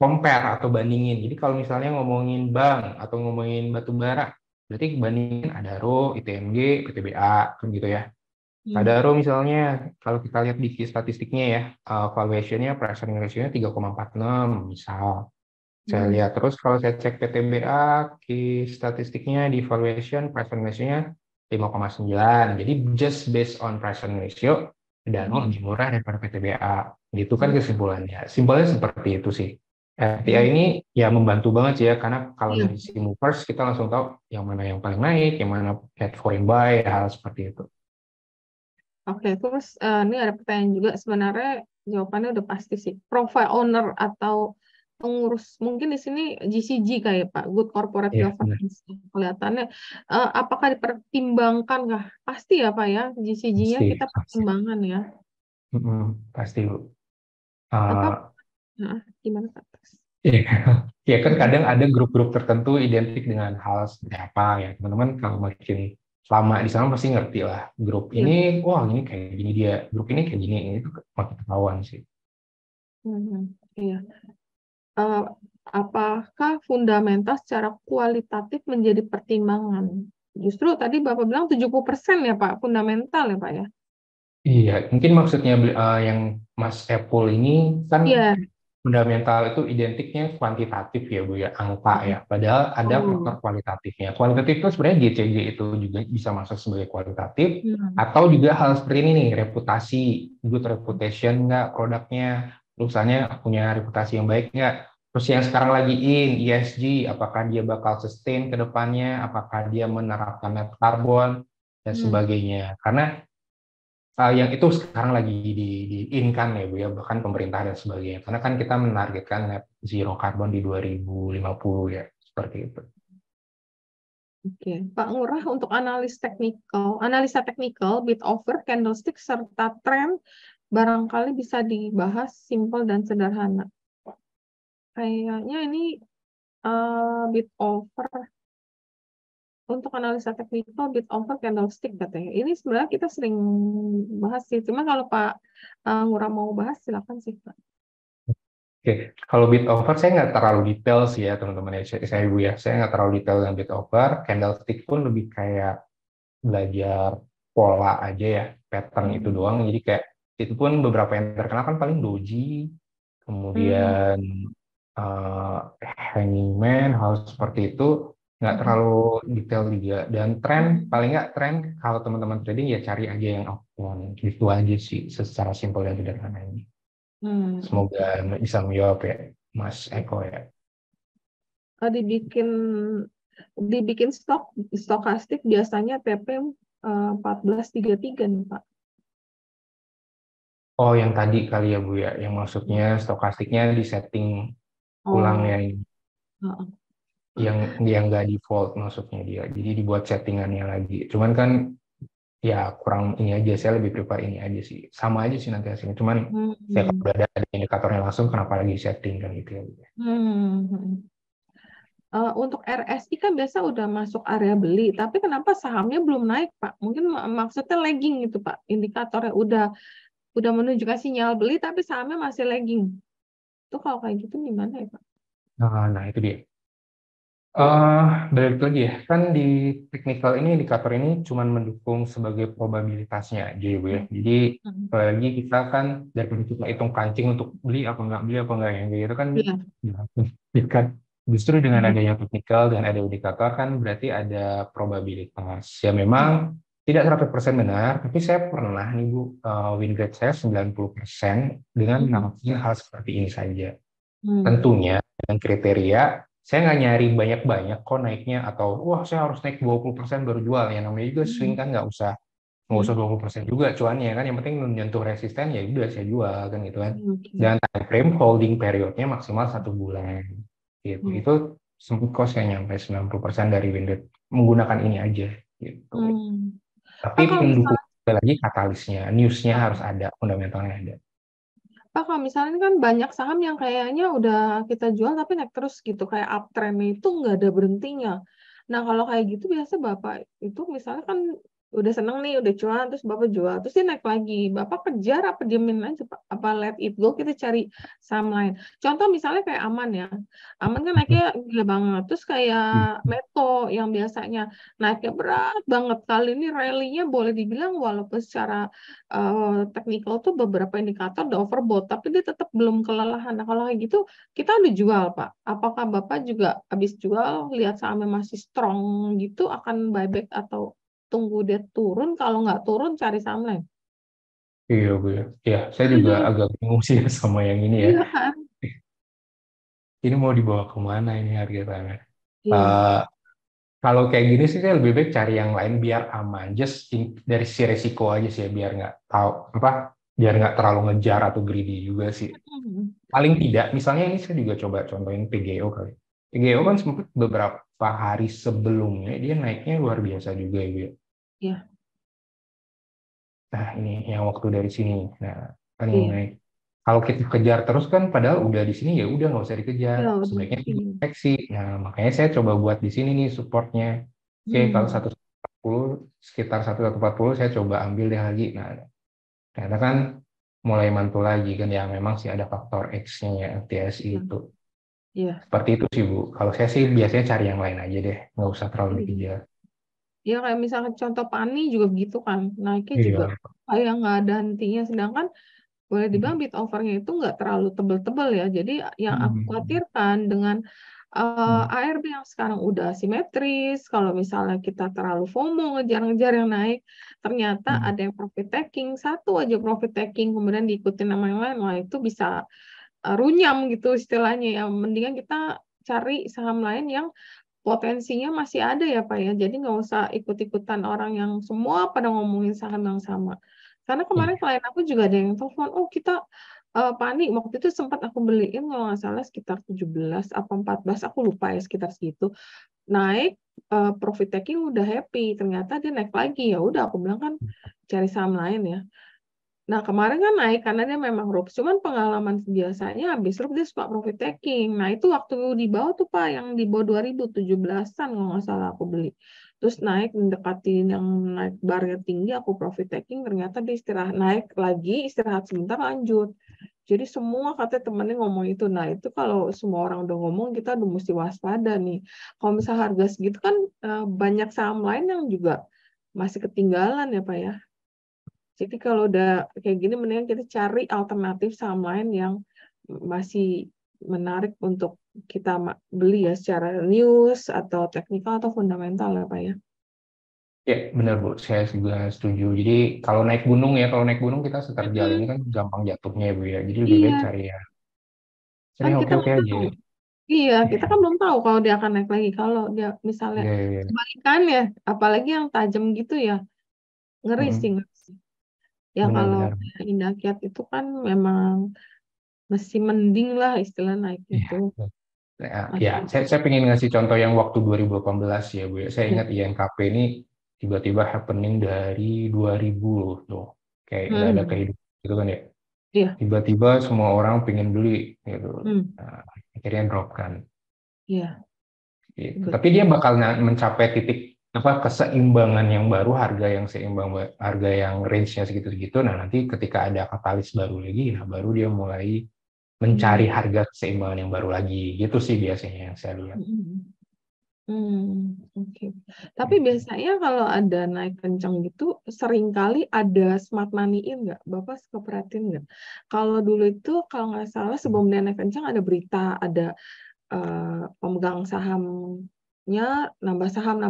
compare atau bandingin. Jadi kalau misalnya ngomongin bank atau ngomongin batu bara, berarti bandingin Adaro, ITMG, PTBA, kan gitu ya. Hmm. Adaro misalnya, kalau kita lihat di key statistiknya ya, valuation-nya, price earning ratio-nya 3,46 misal. Saya Hmm. lihat terus kalau saya cek PTBA, key statistiknya di valuation, price earning ratio-nya 5,9. Jadi just based on price earning ratio, Danone Hmm. lebih murah daripada PTBA. Gitu kan Hmm. kesimpulannya. Simpelnya seperti itu sih. RTI ini ya membantu banget sih ya, karena kalau Iya. dari sisi movers kita langsung tahu yang mana yang paling naik, yang mana head foreign buy, hal seperti itu. Oke, terus ini ada pertanyaan juga. Sebenarnya jawabannya udah pasti sih. Profile owner atau pengurus, mungkin di sini GCG kayak Pak, Good Corporate Iya, benar. Governance. Kelihatannya, apakah dipertimbangkan kah? Pasti ya Pak ya, GCG-nya Pasti, kita pasti. pertimbangkan ya. Pasti, Bu. Apa? Uh, Nah, gimana Pak? Iya, ya kan kadang ada grup-grup tertentu identik dengan hal seperti apa ya. Teman-teman kalau makin lama di sana pasti ngerti lah. Grup Iya. ini, wah ini kayak gini dia. Grup ini kayak gini. Ini tuh makin ketahuan sih. Mhm, iya. Eh, apakah fundamental secara kualitatif menjadi pertimbangan? Justru tadi Bapak bilang 70% ya Pak, fundamental ya Pak ya? Iya, mungkin maksudnya yang Mas Epul ini kan Iya. fundamental itu identiknya kuantitatif ya Bu ya, angka ya. Padahal ada faktor Oh. kualitatifnya. Kualitatif itu sebenarnya GCG itu juga bisa masuk sebagai kualitatif, Hmm. atau juga hal seperti ini nih, reputasi, good reputation nggak produknya, perusahaannya punya reputasi yang baik nggak. Terus yang sekarang lagi ESG, apakah dia bakal sustain ke depannya, apakah dia menerapkan net carbon, dan Hmm. sebagainya. Karena yang itu sekarang lagi di-in-kan ya Bu ya, bahkan pemerintah dan sebagainya. Karena kan kita menargetkan net zero carbon di 2050 ya, seperti itu. Oke, Pak Ngurah untuk analisa teknikal, bid offer, candlestick, serta tren barangkali bisa dibahas simpel dan sederhana. Kayaknya ini bid offer untuk analisa teknikal, bid offer, candlestick katanya. Ini sebenarnya kita sering bahas sih. Cuma kalau Pak Ngurah mau bahas, silakan sih Pak. Oke, kalau bid over saya nggak terlalu detail sih ya teman-teman ya, saya Bu ya. Saya nggak terlalu detail dengan bid over. Candlestick pun lebih kayak belajar pola aja ya, pattern itu Hmm. doang. Jadi kayak itu pun beberapa yang terkenal kan paling doji, Hmm. kemudian eh, hanging man, hal seperti itu nggak Hmm. terlalu detail juga. Dan tren, Hmm. paling nggak tren kalau teman-teman trading ya cari aja yang uptrend. Gitu aja sih secara simpel dan sederhana ini. Semoga Oke. bisa menjawab ya Mas Eko ya. Dibikin stokastik biasanya PP 1433 nih Pak. Oh yang tadi kali ya Bu ya, yang maksudnya Hmm. stokastiknya di setting ulang ya, Oh, heeh. yang nggak default maksudnya dia. Jadi dibuat settingannya lagi. Cuman kan ya kurang ini aja, saya lebih prefer ini aja sih. Sama aja sih nanti hasilnya. Cuman saya kalau Hmm. udah ada indikatornya langsung, kenapa lagi setting kan gitu ya. Hmm. Untuk RSI kan biasa udah masuk area beli, tapi kenapa sahamnya belum naik, Pak? Mungkin maksudnya lagging gitu, Pak. Indikatornya udah menunjukkan sinyal beli, tapi sahamnya masih lagging. Itu kalau kayak gitu gimana ya, Pak? Nah, itu dia. Balik lagi ya, kan di technical ini indikator ini cuma mendukung sebagai probabilitasnya aja ya Bu ya. Hmm. Jadi Hmm. lagi kita kan dari kita hitung kancing untuk beli apa enggak yang kayak gitu kan Iya. ya kan. Justru dengan Hmm. adanya technical dan ada indikator kan berarti ada probabilitas. Ya memang Hmm. tidak 100% benar, tapi saya pernah nih Bu, win rate saya 90% dengan Hmm. melakukan hal seperti ini saja. Hmm. Tentunya dengan kriteria saya nggak nyari banyak-banyak kok naiknya, atau wah saya harus naik 20% baru jual. Ya namanya juga swing Hmm. kan nggak usah Hmm. 20% juga cuannya kan, yang penting menyentuh resisten ya udah saya jual kan gitu kan. Oke. Dan time frame holding periodnya maksimal 1 bulan gitu. Hmm. Itu sempat kok saya nyampe 90% dari win rate menggunakan ini aja gitu. Hmm. Tapi Pak, kalau pendukung misalnya lagi katalisnya, newsnya harus ada, fundamentalnya ada. Pak, kalau misalnya ini kan banyak saham yang kayaknya udah kita jual tapi naik terus gitu, kayak uptrend itu nggak ada berhentinya. Nah, kalau kayak gitu biasa Bapak itu misalnya kan udah seneng nih, udah cuan, terus Bapak jual, terus dia naik lagi. Bapak kejar apa diemin aja Pak? Apa let it go, kita cari saham lain. Contoh misalnya kayak Aman ya. Aman kan naiknya gila banget. Terus kayak Meto yang biasanya naiknya berat banget. Kali ini rally-nya boleh dibilang walaupun secara teknikal tuh beberapa indikator udah overbought, tapi dia tetap belum kelelahan. Nah, kalau kayak gitu, kita udah jual, Pak. Apakah Bapak juga habis jual, lihat sahamnya masih strong gitu, akan buyback atau tunggu dia turun? Kalau nggak turun, cari saham lain. Iya Bu ya. Ya saya juga agak bingung sih sama yang ini ya. Iya kan? ini mau dibawa kemana ini harga sahamnya. Iya. Eh, Kalau kayak gini sih saya lebih baik cari yang lain biar aman. Just dari si resiko aja sih ya, biar nggak tahu apa, biar nggak terlalu ngejar atau greedy juga sih. Hmm. Paling tidak, misalnya ini saya juga coba contohin PGO kali. PGO kan sempat beberapa hari sebelumnya dia naiknya luar biasa juga ya, Bu ya. Iya. Nah ini yang waktu dari sini. Nah kan yang Iya. naik. Kalau kita kejar terus kan, padahal udah di sini ya udah nggak usah dikejar. Iya, udah. Sebaiknya Iya. koreksi. Nah makanya saya coba buat di sini nih supportnya. Oke, kalau Hmm. 140 sekitar 140 saya coba ambil deh lagi. Nah ternyata kan mulai mantul lagi kan ya, memang sih ada faktor X-nya ya FTSI Iya. itu. Iya. Seperti itu sih Bu. Kalau saya sih biasanya cari yang lain aja deh, nggak usah terlalu Iya. dikejar. Ya kayak misalnya contoh Pani juga begitu kan, naiknya juga Iya. kayak nggak ada hentinya. Sedangkan boleh dibilang bid overnya itu nggak terlalu tebel-tebel ya. Jadi yang aku Hmm. khawatirkan dengan Hmm. ARB yang sekarang udah simetris, kalau misalnya kita terlalu FOMO ngejar-ngejar yang naik, ternyata Hmm. ada yang profit taking, satu aja profit taking, kemudian diikutin nama yang lain, wah itu bisa runyam gitu istilahnya ya. Mendingan kita cari saham lain yang potensinya masih ada ya Pak ya. Jadi nggak usah ikut-ikutan orang yang semua pada ngomongin saham yang sama. Karena kemarin Iya. klien aku juga ada yang telepon, oh kita panik. Waktu itu sempat aku beliin kalau nggak salah sekitar 17 apa 14, aku lupa ya sekitar segitu. Naik, profit taking udah happy, ternyata dia naik lagi. Ya udah aku bilang kan cari saham lain ya. Nah, kemarin kan naik karena dia memang RUP. Cuman pengalaman biasanya habis RUP dia suka profit taking. Nah, itu waktu di bawah tuh Pak, yang di bawah 2017-an kalau nggak salah aku beli. Terus naik mendekati yang naik barnya tinggi, aku profit taking, ternyata dia istirahat. Naik lagi, istirahat sebentar, lanjut. Jadi semua kata temennya ngomong itu. Nah, itu kalau semua orang udah ngomong, kita udah mesti waspada nih. Kalau misal harga segitu kan banyak saham lain yang juga masih ketinggalan ya Pak ya. Jadi kalau udah kayak gini mendingan kita cari alternatif saham lain yang masih menarik untuk kita beli ya secara news atau teknikal atau fundamental ya Pak ya. Ya, benar Bu. Saya juga setuju. Jadi kalau naik gunung ya, kalau naik gunung kita seterjal ini Mm-mm. kan gampang jatuhnya ya Bu ya. Jadi lebih baik Iya, cari kan yang kita oke-oke nggak aja. tahu. Iya, kita Iya, kan belum tahu kalau dia akan naik lagi. Kalau dia misalnya iya, iya. kebalikannya, apalagi yang tajam gitu ya, ngeri sih. Mm-mm. Ngeri sih. Ya kalau Benar-benar. kayak Indah Kiat itu kan memang masih mending lah istilah naiknya Iya. tuh. Ya, ya, Masih, saya pengen ngasih contoh yang waktu 2018 ya Bu ya. Saya ya. ingat INKP ini tiba-tiba happening dari 2000 loh tuh. Kayak nggak ada Hmm. kehidupan gitu kan ya. Iya. Tiba-tiba semua orang pengen beli gitu. Hmm. Nah, akhirnya drop kan. Iya. Gitu. Tapi Betul. dia bakal mencapai titik apa keseimbangan yang baru, harga yang seimbang, harga yang range-nya segitu-segitu. Nah, nanti ketika ada katalis baru lagi, nah baru dia mulai mencari Hmm. harga keseimbangan yang baru lagi. Gitu sih biasanya yang saya lihat. Hmm. Oke. Tapi biasanya kalau ada naik kencang gitu, seringkali ada smart money-in nggak? Bapak suka perhatiin nggak? Kalau dulu itu, kalau nggak salah sebelum dia naik kencang ada berita, ada pemegang sahamnya nambah saham.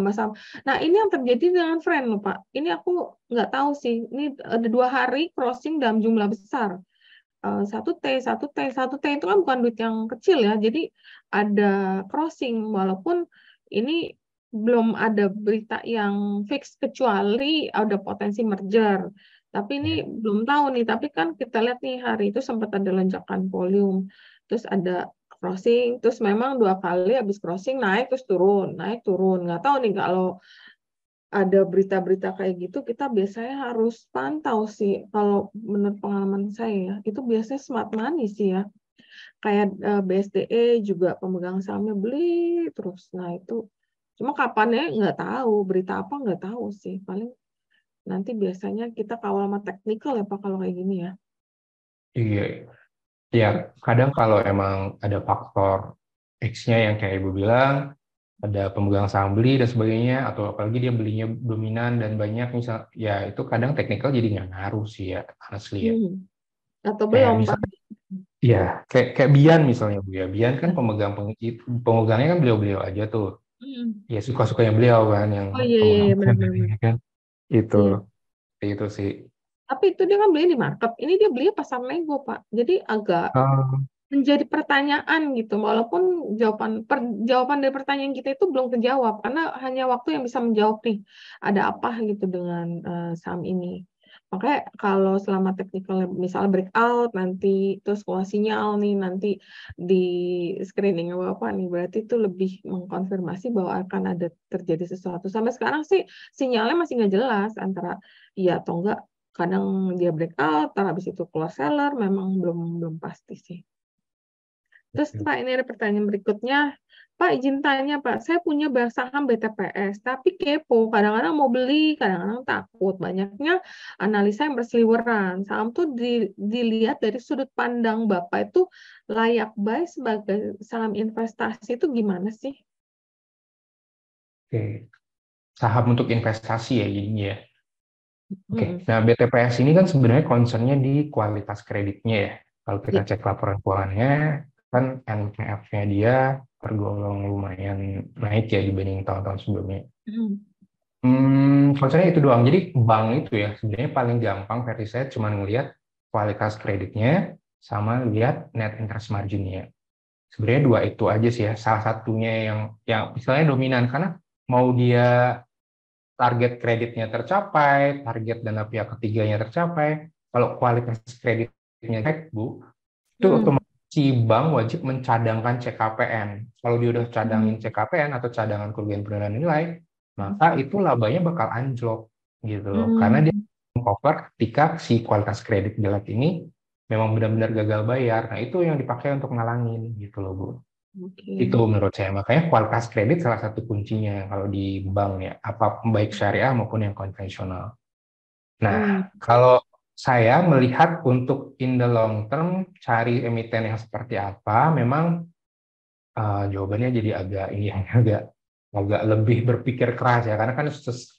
Nah, ini yang terjadi dengan friend loh, Pak. Ini aku nggak tahu sih. Ini ada 2 hari crossing dalam jumlah besar. Satu T, satu T, satu T itu kan bukan duit yang kecil ya. Jadi ada crossing walaupun ini belum ada berita yang fix kecuali ada potensi merger. Tapi ini Ya. belum tahu nih. Tapi kan kita lihat nih hari itu sempat ada lonjakan volume. Terus ada crossing. Terus memang 2 kali habis crossing naik terus turun, naik turun. Nggak tahu nih kalau ada berita-berita kayak gitu, kita biasanya harus pantau sih. Kalau menurut pengalaman saya ya, itu biasanya smart money sih ya. Kayak BSDE juga pemegang sahamnya beli terus. Nah itu, cuma kapannya nggak tahu, berita apa nggak tahu sih. Paling nanti biasanya kita kawal sama teknikal ya Pak kalau kayak gini ya. Iya, ya kadang kalau emang ada faktor X-nya yang kayak Ibu bilang, ada pemegang saham beli dan sebagainya, atau apalagi dia belinya dominan dan banyak, misal, ya itu kadang teknikal jadi nggak ngaruh sih ya, honestly ya. Hmm. Atau Kayak belum Pak? misal, ya kayak Bian misalnya Bu ya, Bian kan pemegangnya kan beliau-beliau aja tuh, Hmm. ya suka-sukanya beliau kan yang Oh iya iya pemegang iya, brand benar-benar. ini kan, itu Iya. itu sih. Tapi itu dia kan beli di market. Ini dia beli pasar nego Pak. Jadi agak Oh, menjadi pertanyaan gitu, walaupun jawaban dari pertanyaan kita itu belum terjawab, karena hanya waktu yang bisa menjawab nih, ada apa gitu dengan saham ini. Makanya kalau selama technical misalnya breakout nanti terus keluar sinyal nih nanti di screening apa nih, berarti itu lebih mengkonfirmasi bahwa akan ada terjadi sesuatu. Sampai sekarang sih sinyalnya masih nggak jelas antara iya atau enggak. Kadang dia breakout, habis itu keluar seller, memang belum pasti sih. Terus Pak, ini ada pertanyaan berikutnya. Pak, izin tanya Pak, saya punya saham BTPS, tapi kepo, kadang-kadang mau beli, kadang-kadang takut. Banyaknya analisa yang berseliweran. Saham tuh dilihat dari sudut pandang Bapak itu layak buy sebagai saham investasi itu gimana sih? Oke, saham untuk investasi ya jadinya ya. Oke, Hmm. nah BTPS ini kan sebenarnya concernnya di kualitas kreditnya ya. Kalau kita Ya. cek laporan keuangannya, kan NPF-nya dia tergolong lumayan naik ya dibanding tahun-tahun sebelumnya. Hmm. Concernnya itu doang. Jadi bank itu ya sebenarnya paling gampang versi saya cuma ngelihat kualitas kreditnya sama lihat net interest margin-nya. Sebenarnya dua itu aja sih ya. Salah satunya yang misalnya dominan karena mau dia target kreditnya tercapai, target dana pihak ketiganya tercapai. Kalau kualitas kreditnya baik, Bu, itu Hmm. otomatis si bank wajib mencadangkan CKPN. Kalau dia udah cadangin Hmm. CKPN atau cadangan kerugian penerimaan nilai, maka itu labanya bakal anjlok gitu loh. Karena dia Hmm. cover ketika si kualitas kredit jelek ini memang benar-benar gagal bayar. Nah, itu yang dipakai untuk ngalangin gitu loh, Bu. Itu Oke. menurut saya. Makanya kualitas kredit salah satu kuncinya kalau di bank ya, apa baik syariah maupun yang konvensional. Hmm. Nah, kalau saya melihat untuk in the long term cari emiten yang seperti apa, memang jawabannya jadi agak ini ya, agak lebih berpikir keras ya, karena kan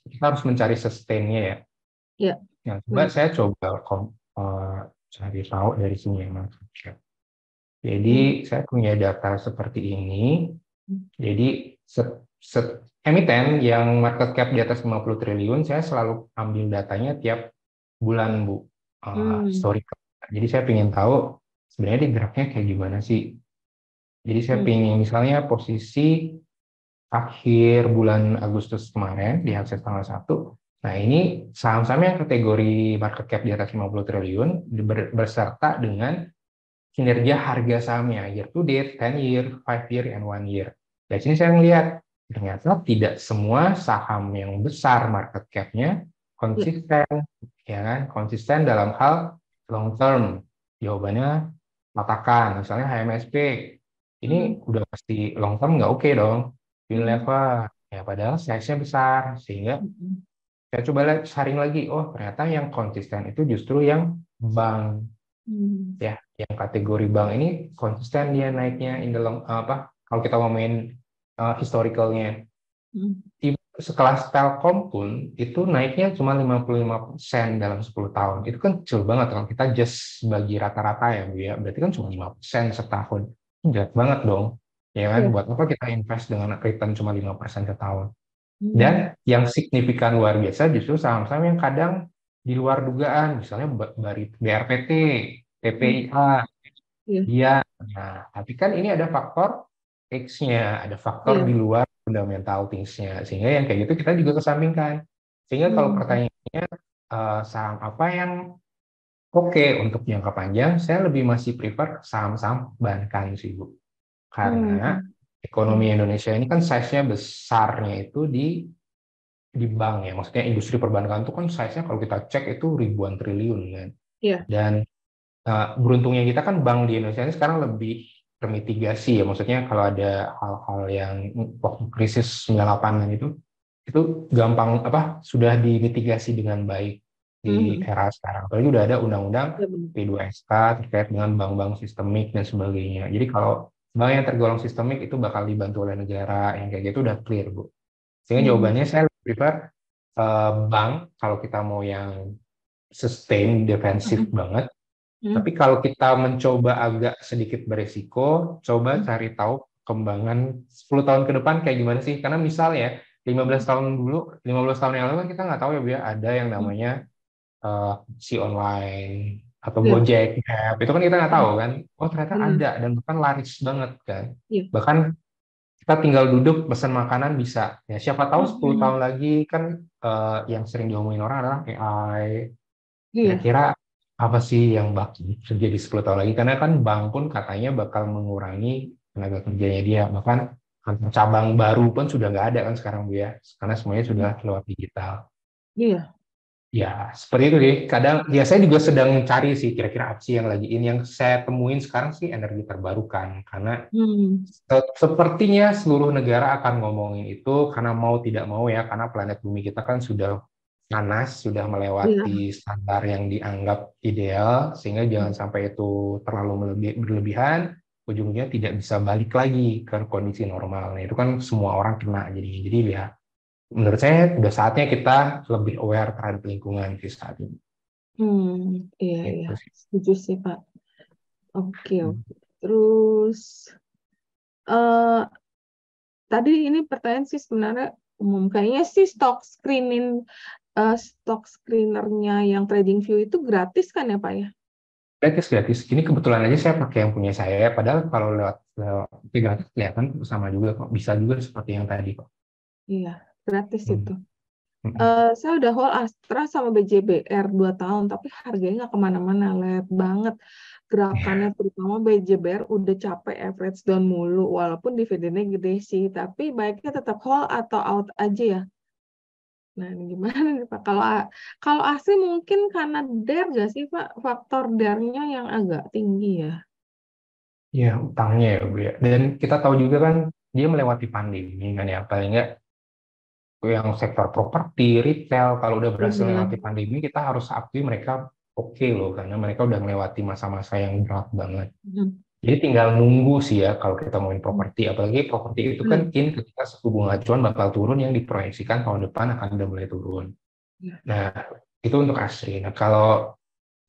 kita harus mencari sustain-nya ya. Ya. Yang coba Benar. saya coba cari tahu dari sini ya, Mas. Hmm. Jadi saya punya data seperti ini. Jadi emiten yang market cap di atas 50 triliun, saya selalu ambil datanya tiap bulan, Bu. Hmm. Historical. Jadi saya ingin tahu sebenarnya di grafiknya kayak gimana sih. Jadi saya Hmm. ingin misalnya posisi akhir bulan Agustus kemarin di akses tanggal 1. Nah ini saham-saham yang kategori market cap di atas 50 triliun berserta dengan kinerja harga sahamnya year to date, 10 year, 5 year, and 1 year. Dari sini saya melihat ternyata tidak semua saham yang besar market cap-nya Ya. konsisten, ya kan? Konsisten dalam hal long term. Jawabannya katakan, misalnya HMSP, Hmm. ini udah pasti long term nggak oke dong. Hmm. Unilever, ya padahal size-nya besar, sehingga Hmm. saya coba lihat saring lagi, oh ternyata yang konsisten itu justru yang bank Hmm. ya, yang kategori bank ini konsisten dia naiknya in the long, apa kalau kita ngomongin historicalnya. Hmm. Sekelas Telkom pun itu naiknya cuma 55% dalam 10 tahun. Itu kan kecil banget kalau kita just bagi rata-rata ya, Bu ya. Berarti kan cuma 5% setahun. Jelek banget dong. Ya kan, Ya. buat apa kita invest dengan return cuma 5% setahun. Hmm. Dan yang signifikan luar biasa justru saham-saham yang kadang di luar dugaan, misalnya BRPT, Hmm. TPIA, Ya. dia. Nah, tapi kan ini ada faktor X-nya, ada faktor Ya. di luar fundamental things-nya. Sehingga yang kayak gitu kita juga kesampingkan. Sehingga kalau Hmm. pertanyaannya saham apa yang oke untuk jangka panjang, saya lebih masih prefer saham-saham perbankan sih, Bu. Karena Hmm. ekonomi Hmm. Indonesia ini kan size-nya besarnya itu di bank ya. Maksudnya industri perbankan itu kan size-nya kalau kita cek itu ribuan triliun kan. Ya. Dan beruntungnya kita kan bank di Indonesia ini sekarang lebih termitigasi ya, maksudnya kalau ada hal-hal yang waktu krisis 98 itu gampang apa sudah dimitigasi dengan baik di Hmm. era sekarang. Apalagi udah ada undang-undang Ya, benar. P2SK terkait dengan bank-bank sistemik dan sebagainya. Jadi kalau bank yang tergolong sistemik itu bakal dibantu oleh negara yang kayak gitu udah clear, Bu. Sehingga Hmm. jawabannya saya lebih prefer bank kalau kita mau yang sustain defensif Hmm. banget. Hmm. Tapi kalau kita mencoba agak sedikit beresiko, coba Hmm. cari tahu perkembangan 10 tahun ke depan kayak gimana sih. Karena misal ya, 15 tahun dulu, 15 tahun yang lalu kan kita nggak tahu ya, Bu ya, ada yang Hmm. namanya si online, atau Iya. Gojek, Grab, itu kan kita nggak tahu kan. Oh ternyata Benar. ada dan bahkan laris banget kan. Iya. Bahkan kita tinggal duduk pesan makanan bisa. Ya siapa tahu 10 Mm-mm. tahun lagi kan yang sering diomongin orang adalah AI. Iya. Kira-kira apa sih yang bakal terjadi 10 tahun lagi? Karena kan bank pun katanya bakal mengurangi tenaga kerjanya dia. Bahkan kantor cabang baru pun sudah nggak ada kan sekarang Bu ya. Karena semuanya sudah lewat digital. Iya. Ya, seperti itu sih. Kadang, ya saya juga sedang cari sih kira-kira apa sih yang lagi ini. Yang saya temuin sekarang sih energi terbarukan. Karena Hmm. sepertinya seluruh negara akan ngomongin itu karena mau tidak mau ya, karena planet bumi kita kan sudah panas, sudah Iya. melewati standar yang dianggap ideal, sehingga jangan sampai itu terlalu berlebihan, ujungnya tidak bisa balik lagi ke kondisi normal. Nah, itu kan semua orang kena jadinya. Jadi ya, menurut saya udah saatnya kita lebih aware terhadap lingkungan di saat ini. Iya, iya. Gitu sih. Setuju sih, Pak. Oke, oke. Terus, eh tadi ini pertanyaan sih sebenarnya umum. Kayaknya sih stock screenernya yang TradingView itu gratis kan ya, Pak ya? Gratis, gratis. Ini kebetulan aja saya pakai yang punya saya, padahal kalau lewat gratis kelihatan sama juga kok. Bisa juga seperti yang tadi kok. Iya, gratis Hmm. itu. Hmm. Saya udah hold Astra sama BJBR 2 tahun, tapi harganya nggak kemana-mana, lihat banget gerakannya, terutama BJBR udah capek average down mulu, walaupun dividennya gede sih, tapi baiknya tetap hold atau out aja ya. Nah, ini gimana nih Pak? Kalau asli mungkin karena DER nggak sih Pak? Faktor DER-nya yang agak tinggi ya. Ya, utangnya ya, Bu ya. Dan kita tahu juga kan dia melewati pandemi kan ya, paling nggak yang sektor properti, retail, kalau udah berhasil Iya. melewati pandemi, kita harus akui mereka oke loh, karena mereka udah melewati masa-masa yang berat banget. Hmm. Jadi tinggal nunggu sih ya kalau kita ngomongin properti, apalagi properti itu kan Benar. ketika suku bunga acuan bakal turun yang diproyeksikan tahun depan akan udah mulai turun. Ya. Nah, itu untuk Asri. Nah, kalau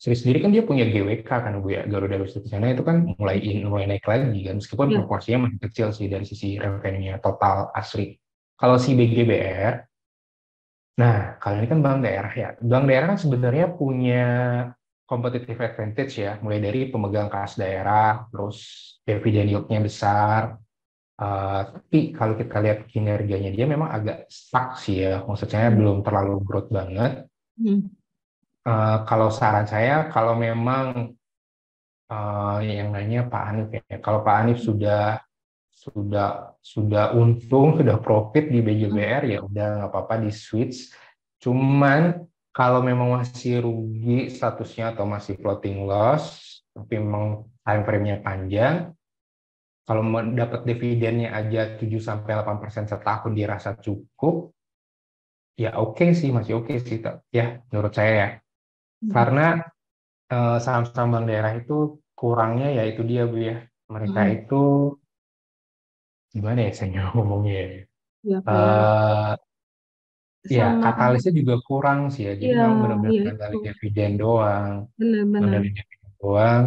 Asri sendiri kan dia punya GWK kan Bu ya, Garuda Wisnu Kencana itu kan mulai naik lagi kan, meskipun Ya. proporsinya masih kecil sih dari sisi revenue-nya total Asri. Kalau si BGBR, nah kalau ini kan bank daerah ya, bank daerah kan sebenarnya punya competitive advantage ya, mulai dari pemegang kas daerah, terus dividen yield-nya besar. Tapi kalau kita lihat kinerjanya dia memang agak stuck sih ya, maksudnya Hmm. belum terlalu growth banget. Hmm. Kalau saran saya, kalau memang yang nanya Pak Hanif ya, kalau Pak Hanif sudah untung, sudah profit di BJBR ya udah nggak apa-apa di switch. Cuman kalau memang masih rugi statusnya atau masih floating loss, tapi memang time frame-nya panjang, kalau dapat dividennya aja 7-8% setahun dirasa cukup, ya oke sih, masih oke sih, ya menurut saya ya. Hmm. Karena saham-saham bank daerah itu kurangnya ya itu dia Bu ya. Mereka Hmm. itu gimana ya saya ngomongnya ya. Ya kayak Eh, Ya, sama. katalisnya juga kurang sih ya. Jadi Iya, memang benar-benar iya itu ngandelin dividen doang. benar-benar. Ngandelin dividen doang.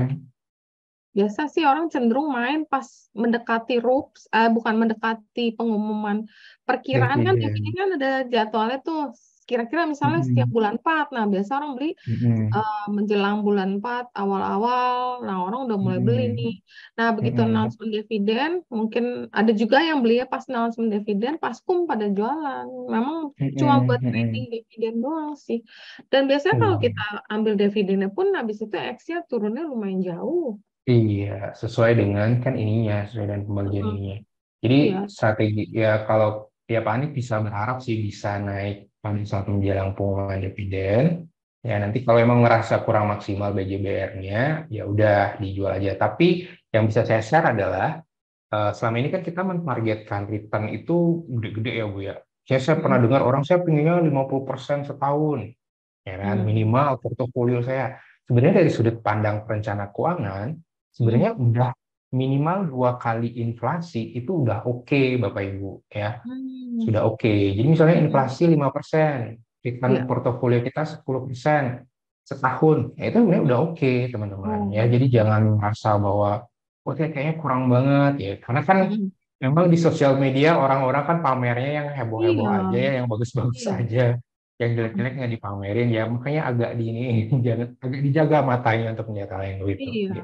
Biasa sih orang cenderung main pas mendekati RUPS, bukan mendekati pengumuman. Perkiraan kan dividen Dividen. kan ada jadwalnya tuh. Kira-kira misalnya setiap Mm-mm. bulan 4. Nah, biasa orang beli Mm-mm. menjelang bulan 4 awal-awal. Nah, orang udah mulai beli nih. Mm-mm. Nah, begitu Mm-mm. announcement dividen, mungkin ada juga yang beli ya pas announcement dividen, pas pada jualan. Memang cuma buat Mm-mm. trading Mm-mm. dividen doang sih. Dan biasanya kalau Iya. kita ambil dividennya pun habis itu X-nya turunnya lumayan jauh. Iya, sesuai dengan kan ininya, sesuai dengan pembagian Hmm. ininya. Jadi Iya. strategi ya kalau ya Pak Anies bisa berharap sih bisa naik pada saat menjelang pengumuman dividen. Ya nanti kalau emang ngerasa kurang maksimal BJBR-nya, ya udah dijual aja. Tapi yang bisa saya share adalah selama ini kan kita menargetkan return itu gede-gede ya Bu ya. Saya pernah Hmm. dengar orang saya pinginnya 50% setahun, ya kan Hmm. minimal portofolio saya. Sebenarnya dari sudut pandang perencana keuangan, sebenarnya Hmm. udah minimal 2 kali inflasi itu udah oke Bapak Ibu ya. Hmm. Sudah oke. Jadi misalnya Hmm. inflasi 5%, return Iya. portofolio kita 10% setahun. Ya itu sebenarnya udah oke, teman-teman. Ya, Oh. jadi jangan merasa bahwa oh kayaknya kurang banget ya. Karena kan Hmm. memang di sosial media orang-orang kan pamernya yang heboh-heboh Iya. aja ya, yang bagus-bagus Iya. aja. yang jelek-jelek nggak dipamerin ya, makanya agak di ini jangan agak dijaga matanya untuk melihat hal yang itu. Iya. Gitu.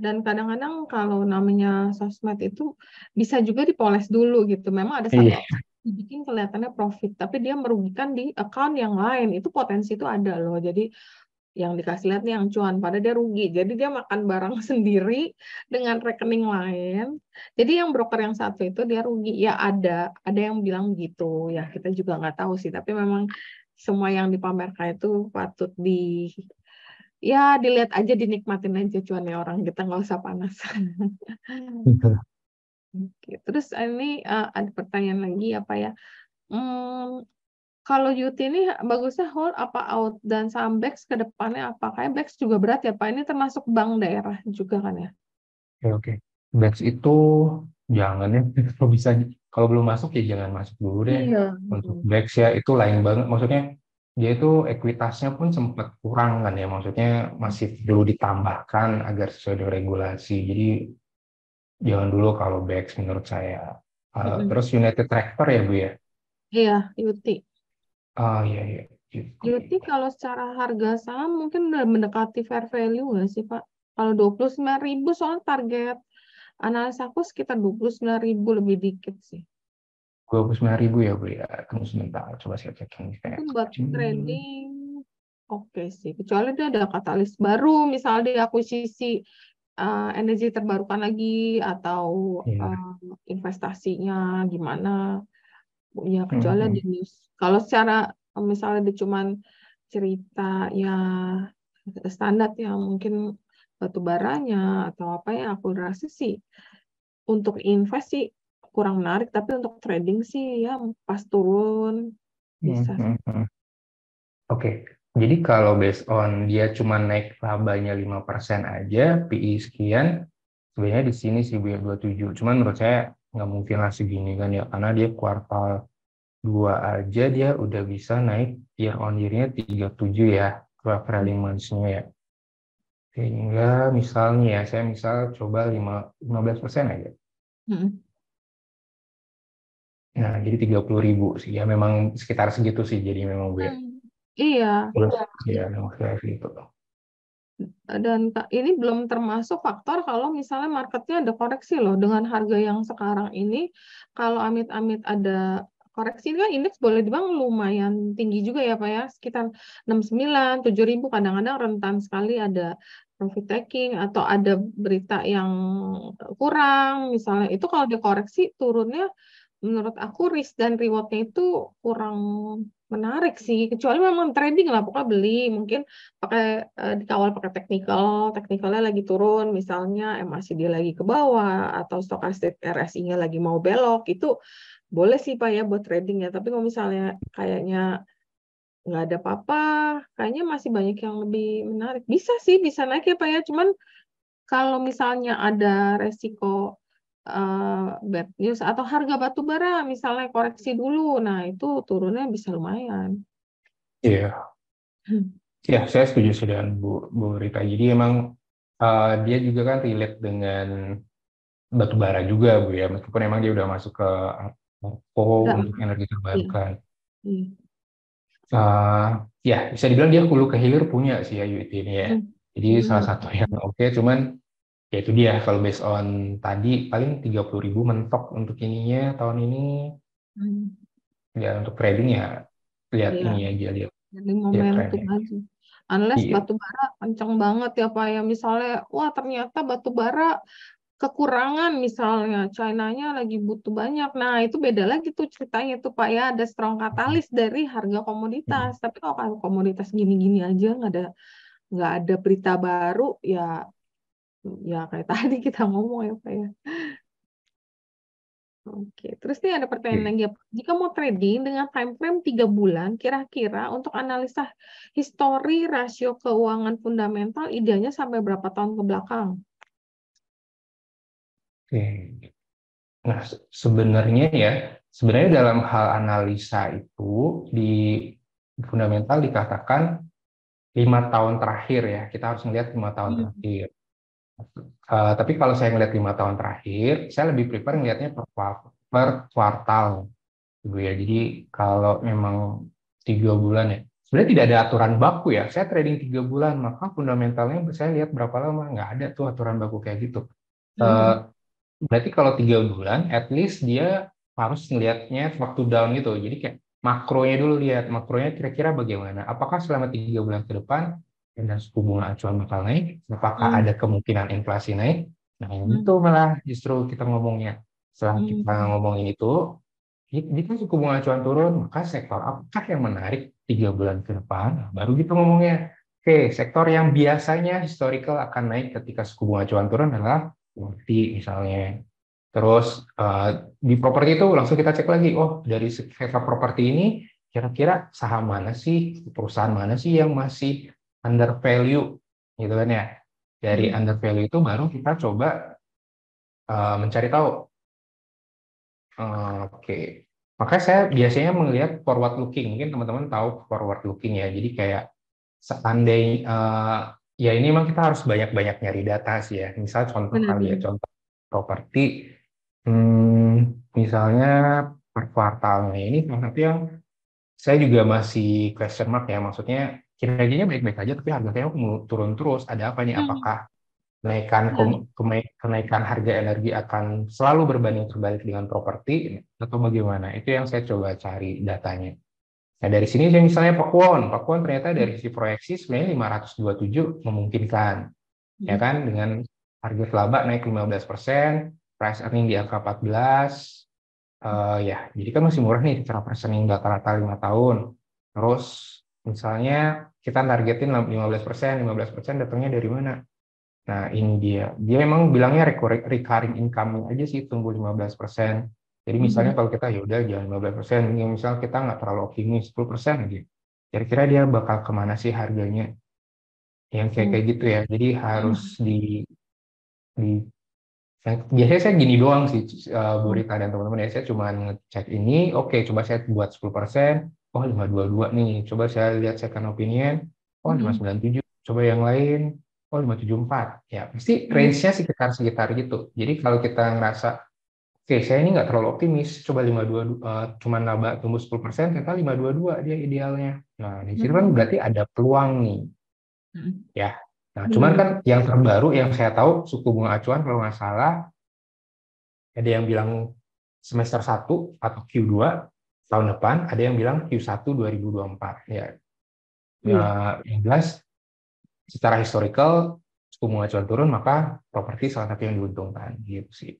Dan kadang-kadang kalau namanya sosmed itu bisa juga dipoles dulu gitu. Memang ada satu Iya. akun dibikin kelihatannya profit, tapi dia merugikan di account yang lain. Itu potensi itu ada loh. Jadi yang dikasih lihat nih yang cuan, padahal dia rugi. Jadi dia makan barang sendiri dengan rekening lain. Jadi yang broker yang satu itu dia rugi. Ya ada yang bilang gitu. Ya kita juga nggak tahu sih. Tapi memang semua yang dipamerkan itu patut ya dilihat aja, dinikmatin aja cuannya orang, kita nggak usah panas. Oke. Terus ini ada pertanyaan lagi apa ya? Hmm, kalau Yuti ini bagusnya hold apa out, dan saham BEX ke depannya apa? Kayak BEX juga berat ya Pak. Ini termasuk bank daerah juga kan ya? Oke, oke. Batch itu jangan ya, kalau bisa, kalau belum masuk ya jangan masuk dulu deh. Iya. Untuk Batch ya itu lain banget. Maksudnya dia itu ekuitasnya pun sempat kurang kan ya. Maksudnya masih perlu ditambahkan agar sesuai dengan regulasi. Jadi jangan dulu kalau Batch menurut saya. Mm-mm. Terus United Tractor ya Bu ya. Iya, Yuti. Ah iya iya. Yuti kalau secara harga saham mungkin udah mendekati fair value nggak sih Pak? Kalau 29.000 soal target analis aku sekitar 29.000 lebih dikit sih. 29.000 ya Bu ya. Tunggu sebentar. Coba saya cek ini kayak. Mungkin buat trading oke sih. Kecuali dia ada katalis baru, misalnya dia akuisisi energi terbarukan lagi, atau Iya. investasinya gimana. Ya Hmm, kecuali hmm. di news. Kalau secara misalnya dia cuman cerita ya standar ya mungkin batu baranya atau apa ya, aku rasa sih untuk invest sih kurang menarik, tapi untuk trading sih ya pas turun Hmm, bisa hmm, sih. hmm. Oke, jadi kalau based on dia cuma naik labanya 5% aja, PI sekian, sebenarnya di sini sih Bu ya 27. Cuman menurut saya nggak mungkin lah segini kan ya, karena dia kuartal 2 aja dia udah bisa naik year on year-nya 37 ya, trailing months-nya ya. Sehingga misalnya ya, saya misal coba 15% aja. Hmm. Nah, jadi 30.000 sih. Ya memang sekitar segitu sih, jadi memang Bu ya. Hmm. Iya. Terus ya, memang saya gitu. Dan ini belum termasuk faktor kalau misalnya marketnya ada koreksi loh. Dengan harga yang sekarang ini, kalau amit-amit ada koreksi, kan indeks boleh dibilang lumayan tinggi juga ya Pak ya, sekitar 69, 7.000, kadang-kadang rentan sekali ada profit taking atau ada berita yang kurang misalnya. Itu kalau dikoreksi turunnya, menurut aku risk dan rewardnya itu kurang menarik sih. Kecuali memang trading lah, pokoknya beli mungkin pakai dikawal pakai teknikalnya lagi turun, misalnya MACD lagi ke bawah atau stokastik RSI-nya lagi mau belok, itu boleh sih Pak ya buat trading ya. Tapi kalau misalnya kayaknya nggak ada apa-apa, kayaknya masih banyak yang lebih menarik. Bisa sih, bisa naik ya Pak ya. Cuman kalau misalnya ada resiko bad news atau harga batu bara misalnya koreksi dulu, nah itu turunnya bisa lumayan. Iya. Ya, saya setuju sih dengan Bu Rita. Jadi emang dia juga kan relate dengan batu bara juga, Bu ya. Meskipun emang dia udah masuk ke Arpo Nggak, untuk energi iya. terbarukan. Iya. Eh, ya, bisa dibilang dia hulu ke hilir punya sih ya UIT ini ya. Hmm. Jadi salah Hmm. satu yang oke, cuman ya itu dia. Kalau based on tadi paling 30.000 mentok untuk ininya tahun ini. Hmm. Ya untuk trading ya lihat Iya. ini aja, lihat, Jadi lihat momentum trennya. aja. Unless Iya. batu bara kencang banget ya Pak ya. Misalnya, wah ternyata batu bara kekurangan misalnya. China-nya lagi butuh banyak. Nah itu beda lagi tuh ceritanya tuh Pak ya. Ada strong katalis dari harga komoditas. Tapi kalau komoditas gini-gini aja nggak ada berita baru ya, ya kayak tadi kita ngomong ya Pak ya. Oke, terus nih ada pertanyaan Oke. lagi. Jika mau trading dengan time frame 3 bulan, kira-kira untuk analisa histori rasio keuangan fundamental, idealnya sampai berapa tahun ke belakang? Oke. Nah, sebenarnya dalam hal analisa itu di fundamental dikatakan 5 tahun terakhir ya, kita harus melihat 5 tahun Hmm. terakhir. Tapi kalau saya melihat 5 tahun terakhir, saya lebih prefer melihatnya per kuartal, gitu ya. Jadi kalau memang 3 bulan ya. Sebenarnya tidak ada aturan baku ya. Saya trading 3 bulan, maka fundamentalnya saya lihat berapa lama. Nggak ada tuh aturan baku kayak gitu. Eh, Mhm. Berarti kalau 3 bulan, at least dia harus ngelihatnya waktu down gitu. Jadi kayak makronya dulu, lihat makronya kira-kira bagaimana. Apakah selama 3 bulan ke depan dan suku bunga acuan bakal naik? Apakah Mhm. ada kemungkinan inflasi naik? Nah, itu Mhm. malah justru kita ngomongnya. Setelah kita Mhm. ngomongin itu, jika suku bunga acuan turun, maka sektor apakah yang menarik 3 bulan ke depan? Nah, baru gitu ngomongnya. Oke, sektor yang biasanya historical akan naik ketika suku bunga acuan turun adalah properti misalnya. Terus di properti itu langsung kita cek lagi, oh dari sektor properti ini kira-kira saham mana sih, perusahaan mana sih yang masih under value, gitu kan ya. Dari Mhm. under value itu baru kita coba mencari tahu. Oke, makanya saya biasanya melihat forward looking. Mungkin teman-teman tahu forward looking ya. Jadi kayak seandainya ya ini memang kita harus banyak-banyak nyari data sih ya. Misal contoh kali ya, Benar-benar. contoh properti, misalnya per kuartalnya ini salah satu yang saya juga masih question mark ya. Maksudnya kinerjanya baik-baik aja, tapi harganya turun terus. Ada apa nih? Mhm. Apakah kenaikan Ya. kenaikan harga energi akan selalu berbanding terbalik dengan properti atau bagaimana? Itu yang saya coba cari datanya. Nah, dari sini saya misalnya Pakuwon ternyata dari si proyeksi sebenarnya 527 memungkinkan, ya Mhm. kan, dengan harga laba naik 15%, price earning di angka 14, ya, jadi kan masih murah nih secara persening rata-rata 5 tahun. Terus misalnya kita targetin 15%, 15% datangnya dari mana? Nah, ini dia. Dia memang bilangnya recurring income aja sih, tunggu 15%. Jadi misalnya Mhm. kalau kita ya udah jangan 15%, misal kita nggak terlalu optimis 10% gitu. Kira-kira dia bakal kemana sih harganya? Yang kayak Oh. kayak gitu ya. Jadi harus Mhm. di biasanya saya gini doang sih, Bu Oh. Rita dan teman-teman ya. Saya cuma ngecek ini, oke, coba saya buat 10%, oh 522 nih. Coba saya lihat second opinion, oh Mhm. 597. Coba yang lain, oh 574. Ya, pasti Mhm. range-nya sekitar-sekitar gitu. Jadi kalau kita ngerasa, oke, saya ini nggak terlalu optimis, coba 52, cuma nambah tumbuh 10%, ternyata 522 dia idealnya. Nah, di situ kan Mhm. berarti ada peluang nih, Mhm. ya. Nah, cuman kan Benar. yang terbaru yang saya tahu suku bunga acuan kalau nggak salah ada yang bilang semester 1 atau Q2 tahun depan, ada yang bilang Q1 2024. Ya, Iya. yang jelas secara historical suku bunga acuan turun maka properti salah satu yang diuntungkan gitu sih.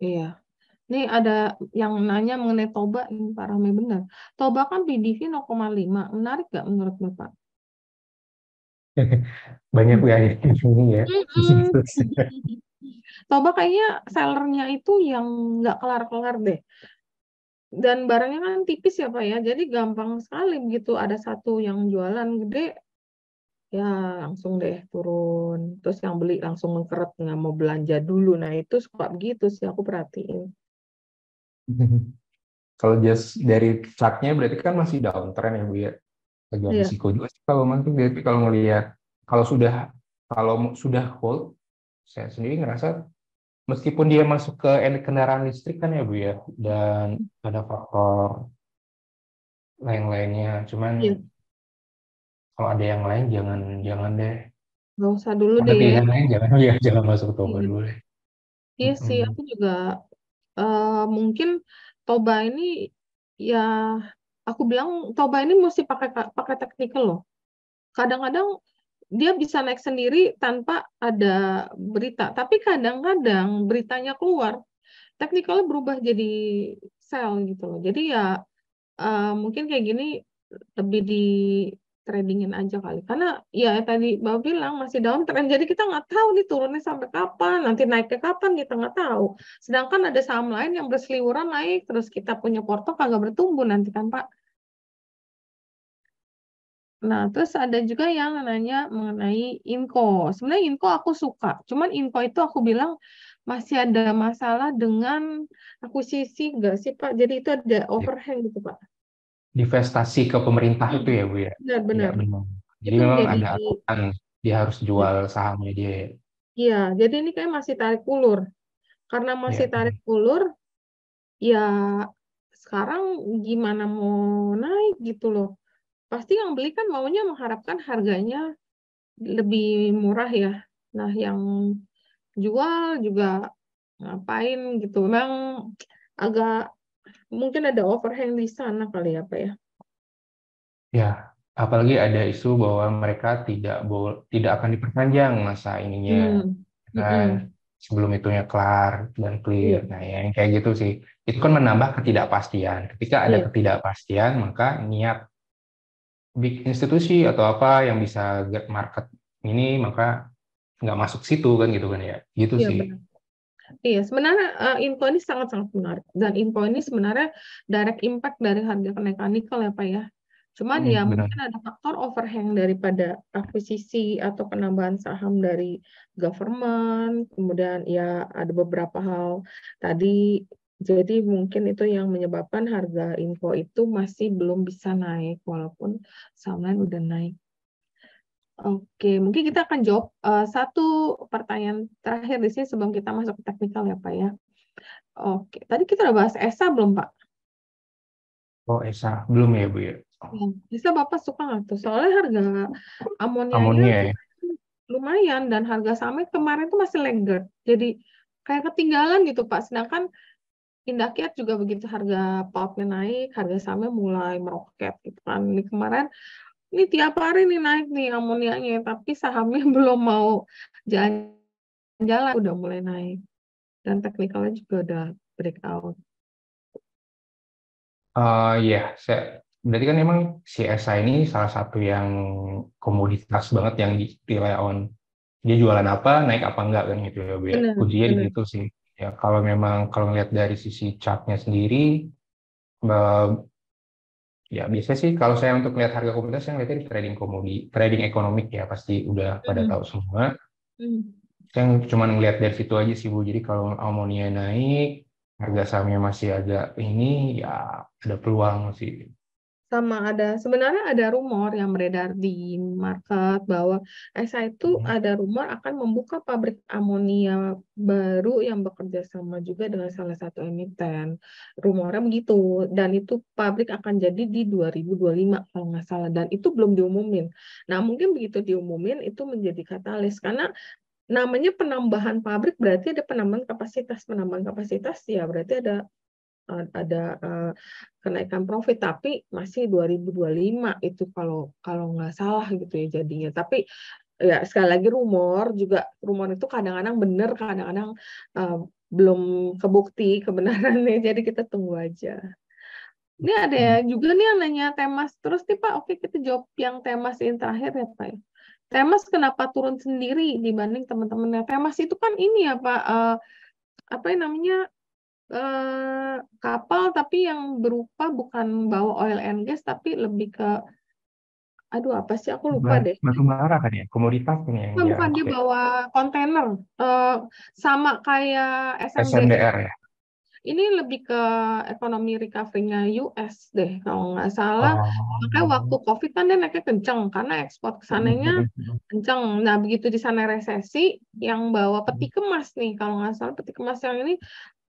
Iya. Nih ada yang nanya mengenai Toba, ini Pak Ramai benar. Toba kan PDV 0,5. Menarik nggak menurut Bapak? Banyak Hmm. ya ini ya. Mm-mm. Toba kayaknya sellernya itu yang nggak kelar-kelar deh. Dan barangnya kan tipis ya Pak ya. Jadi gampang sekali begitu ada satu yang jualan gede, ya langsung deh turun. Terus yang beli langsung mengkeret nggak mau belanja dulu. Nah itu suka begitu sih aku perhatiin. Kalau just dari chartnya berarti kan masih downtrend ya Bu ya. Agak Iya. risiko juga sih kalau nanti tapi kalau ngelihat kalau sudah hold, saya sendiri ngerasa meskipun dia masuk ke kendaraan listrik kan ya Bu ya, dan ada faktor lain-lainnya, cuman Iya. kalau ada yang lain jangan jangan deh. Nggak usah dulu Ada deh. pilihan lain jangan ya jangan masuk Toba Iya. dulu deh. Iya sih, Mm-mm. aku juga mungkin Toba ini ya aku bilang Toba ini mesti pakai pakai teknikal loh. Kadang-kadang dia bisa naik sendiri tanpa ada berita, tapi kadang-kadang beritanya keluar, teknikalnya berubah jadi sell gitu loh. Jadi ya mungkin kayak gini lebih di tradingin aja kali. Karena ya tadi Bapak bilang masih dalam tren, jadi kita nggak tahu nih turunnya sampai kapan, nanti naiknya kapan kita nggak tahu. Sedangkan ada saham lain yang berseliweran naik, terus kita punya porto kagak bertumbuh nanti kan Pak. Nah, terus ada juga yang nanya mengenai Inco. Sebenarnya Inco aku suka, cuman Inco itu aku bilang masih ada masalah dengan akuisisi nggak sih Pak? Jadi itu ada Ya, overhang gitu Pak. divestasi ke pemerintah itu ya Bu ya. Iya Benar-benar. benar. Jadi Itu memang menjadi ada aturan dia harus jual sahamnya dia. iya, jadi ini kayak masih tarik ulur. Karena masih Ya. tarik ulur, ya sekarang gimana mau naik gitu loh. Pasti yang beli kan maunya mengharapkan harganya lebih murah ya. Nah, yang jual juga ngapain gitu. Memang agak mungkin ada overhang di sana kali ya, Pak ya. Ya, apalagi ada isu bahwa mereka tidak akan diperpanjang masa ininya Hmm. kan Mm-mm. sebelum itunya kelar dan clear. Iya, Nah, yang kayak gitu sih. Itu kan menambah ketidakpastian. Ketika ada iya, ketidakpastian, maka niat big institusi atau apa yang bisa get market ini maka nggak masuk situ kan gitu kan ya. Gitu iya sih. benar. Iya, sebenarnya info ini sangat-sangat menarik. Dan info ini sebenarnya direct impact dari harga kenaikan nikel ya, Pak ya. Cuman ya Benar. mungkin ada faktor overhang daripada akuisisi atau penambahan saham dari government. Kemudian ya ada beberapa hal tadi. Jadi mungkin itu yang menyebabkan harga info itu masih belum bisa naik. Walaupun saham lain udah naik. Oke, mungkin kita akan jawab satu pertanyaan terakhir di sini sebelum kita masuk ke teknikal ya, Pak ya. Oke, tadi kita udah bahas ESA belum, Pak? Oh, Esa, belum ya Bu ya? Ya, ESA Bapak suka nggak tuh? Soalnya harga amonianya Amonia ya? lumayan dan harga sahamnya kemarin tuh masih laggard. Jadi kayak ketinggalan gitu, Pak. Sedangkan Indakiat juga begitu harga pulpnya naik, harga sahamnya mulai meroket gitu kan. Ini kemarin, ini tiap hari nih naik nih amonianya, tapi sahamnya belum mau jalan-jalan, udah mulai naik. Dan teknikalnya juga udah breakout. Iya, berarti kan memang CSI ini salah satu yang komoditas banget yang rely on dia jualan apa, naik apa enggak kan gitu ya Bu ya. Benar, Kuncinya di benar. situ sih. Ya kalau memang kalau ngelihat dari sisi chartnya sendiri, eh, ya biasanya sih kalau saya untuk lihat harga komoditas saya ngeliatnya di trading trading ekonomik ya pasti udah pada Hmm, tahu semua. hmm. Saya cuma ngelihat dari situ aja sih Bu. Jadi kalau amonia naik, harga sahamnya masih agak ini, ya ada peluang sih. Sama sebenarnya ada rumor yang beredar di market bahwa ESA itu Hmm. ada rumor akan membuka pabrik amonia baru yang bekerja sama juga dengan salah satu emiten. Rumornya begitu. Dan itu pabrik akan jadi di 2025 kalau nggak salah. Dan itu belum diumumin. Nah, mungkin begitu diumumin itu menjadi katalis. Karena namanya penambahan pabrik berarti ada penambahan kapasitas. Penambahan kapasitas ya berarti ada kenaikan profit, tapi masih 2025 itu kalau kalau nggak salah gitu ya jadinya. Tapi ya sekali lagi rumor itu kadang-kadang benar, kadang-kadang uh, belum kebukti kebenarannya. Jadi kita tunggu aja. Ini ada juga nih yang nanya Temas terus nih Pak. Oke, kita jawab yang Temas yang terakhir ya Pak. Temas kenapa turun sendiri dibanding teman-temannya? Temas itu kan ini ya Pak, apa yang namanya, kapal tapi yang berupa bukan bawa oil and gas tapi lebih ke, aduh apa sih aku lupa deh. Batu bara kan ya, komoditas kan yang Bukan, dia bukan, angkut dia ya. bawa kontainer, eh, sama kayak SMDR. SMDR ya. Ini lebih ke ekonomi recovery-nya US deh kalau nggak salah. Makanya waktu Oh. COVID kan dia naiknya kenceng karena ekspor ke sananya kenceng. Nah begitu di sana resesi, yang bawa peti kemas nih kalau nggak salah peti kemas yang ini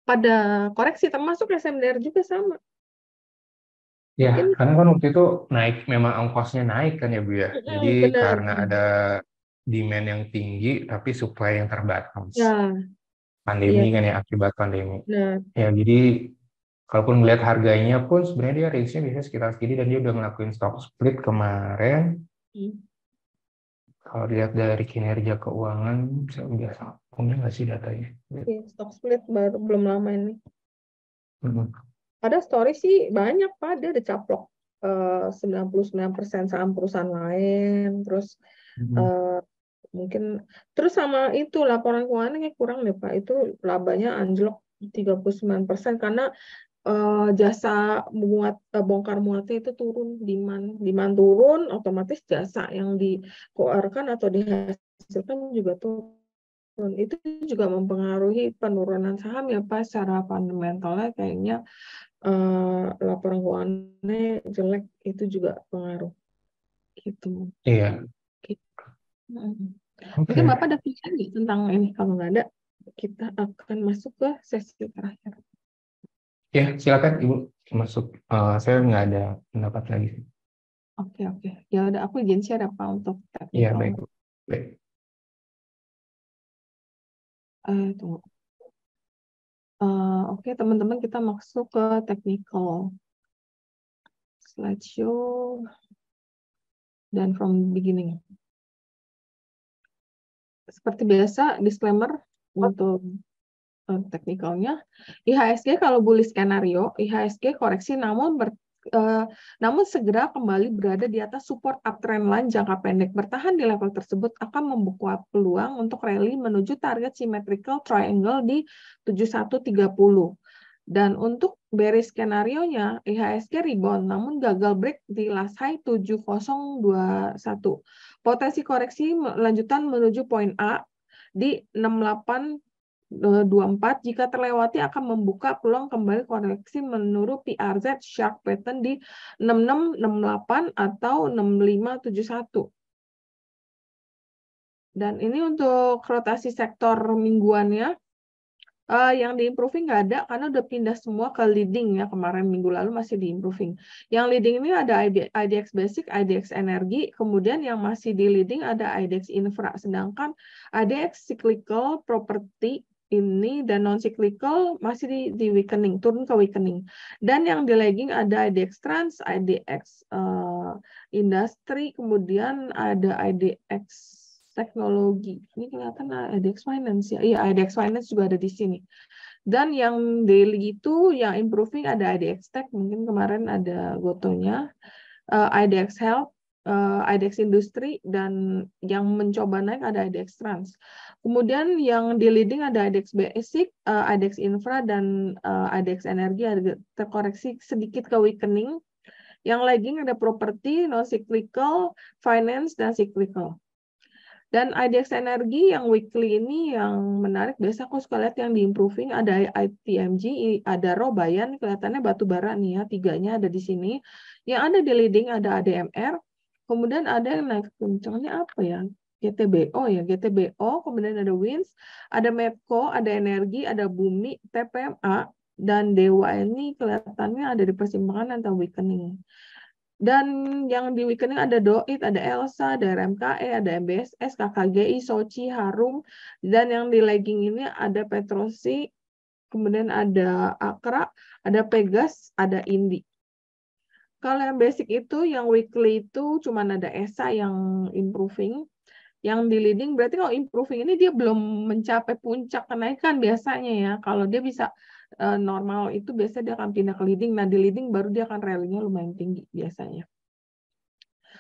pada koreksi termasuk SMDR juga sama. Ya, Mungkin karena kan waktu itu naik, memang ongkosnya naik kan ya Bu ya. Jadi benar. karena ada demand yang tinggi tapi supply yang terbatas. Ya, Pandemi iya, kan ya, akibat pandemi. benar. Ya, jadi kalaupun melihat harganya pun sebenarnya dia range-nya biasanya sekitar segini dan dia udah ngelakuin stock split kemarin. Hmm. Kalau dilihat dari kinerja keuangan, saya udah punya nggak sih datanya? Iya, stock split baru belum lama ini. Hmm. Ada story sih banyak Pak, dia ada caplok 99% saham perusahaan lain, terus Hmm. eh, mungkin terus sama itu laporan keuangannya kurang deh Pak. Itu labanya anjlok 39% karena jasa bongkar muatnya itu turun, demand turun, otomatis jasa yang dikeluarkan atau dihasilkan juga turun. Itu juga mempengaruhi penurunan saham ya Pak. Secara fundamentalnya kayaknya laporan keuangannya jelek, itu juga pengaruh gitu. Iya, Mm. Mungkin oke. Bapak ada pikiran nggak tentang ini? Kalau nggak ada, kita akan masuk ke sesi terakhir. Ya, silakan Ibu. Masuk, saya nggak ada pendapat lagi. Oke. Ya udah, aku izin share apa untuk Iya, technical. baik. Baik. Tunggu. Oke, teman-teman, kita masuk ke technical slideshow dan from beginning. Seperti biasa, disclaimer untuk teknikalnya. IHSG kalau bullish skenario, IHSG koreksi namun segera kembali berada di atas support uptrend line jangka pendek. Bertahan di level tersebut akan membuka peluang untuk rally menuju target symmetrical triangle di 7130. Dan untuk bearish skenario-nya, IHSG rebound namun gagal break di last high 7021. Potensi koreksi lanjutan menuju poin A di 6824 jika terlewati akan membuka peluang kembali koreksi menurut PRZ sharp pattern di 6668 atau 6571. Dan ini untuk rotasi sektor mingguannya. Yang di improving nggak ada karena udah pindah semua ke leading ya, kemarin minggu lalu masih di improving. Yang leading ini ada IDX Basic, IDX Energi, kemudian yang masih di leading ada IDX Infra, sedangkan IDX Cyclical Property ini dan non cyclical masih di weakening, turun ke weakening. Dan yang di lagging ada IDX Trans, IDX Industri, kemudian ada IDX Teknologi. Ini kelihatan IDX Finance ya. Iya, IDX Finance juga ada di sini. Dan yang daily itu yang improving ada IDX Tech, mungkin kemarin ada gotonya, IDX Health, IDX Industri, dan yang mencoba naik ada IDX Trans. Kemudian yang di leading ada IDX Basic, IDX Infra, dan IDX Energi ada terkoreksi sedikit ke weakening. Yang lagging ada properti, non-cyclical, finance, dan cyclical. Dan IDX Energi yang weekly ini yang menarik, biasa aku suka lihat yang di improving, ada ITMG, ada Robayan, kelihatannya batu bara nih ya, tiganya ada di sini. Yang ada di leading ada ADMR, kemudian ada yang naik kencangnya apa ya? GTBO ya, GTBO, kemudian ada Wins, ada Medco, ada Energi, ada Bumi, TPMA, dan Dewa ini kelihatannya ada di persimpangan antara weakening. Dan yang di weakening ada Doit, ada Elsa, ada RMKE, ada MBSS, KKGI, Soci, Harum, dan yang di lagging ini ada Petrosi, kemudian ada Akra, ada Pegas, ada Indi. Kalau yang basic itu, yang weekly itu cuma ada ESA yang improving, yang di leading berarti kalau improving ini dia belum mencapai puncak kenaikan biasanya ya. Kalau dia bisa normal itu biasanya dia akan pindah ke leading. Nah di leading baru dia akan rally-nya lumayan tinggi biasanya.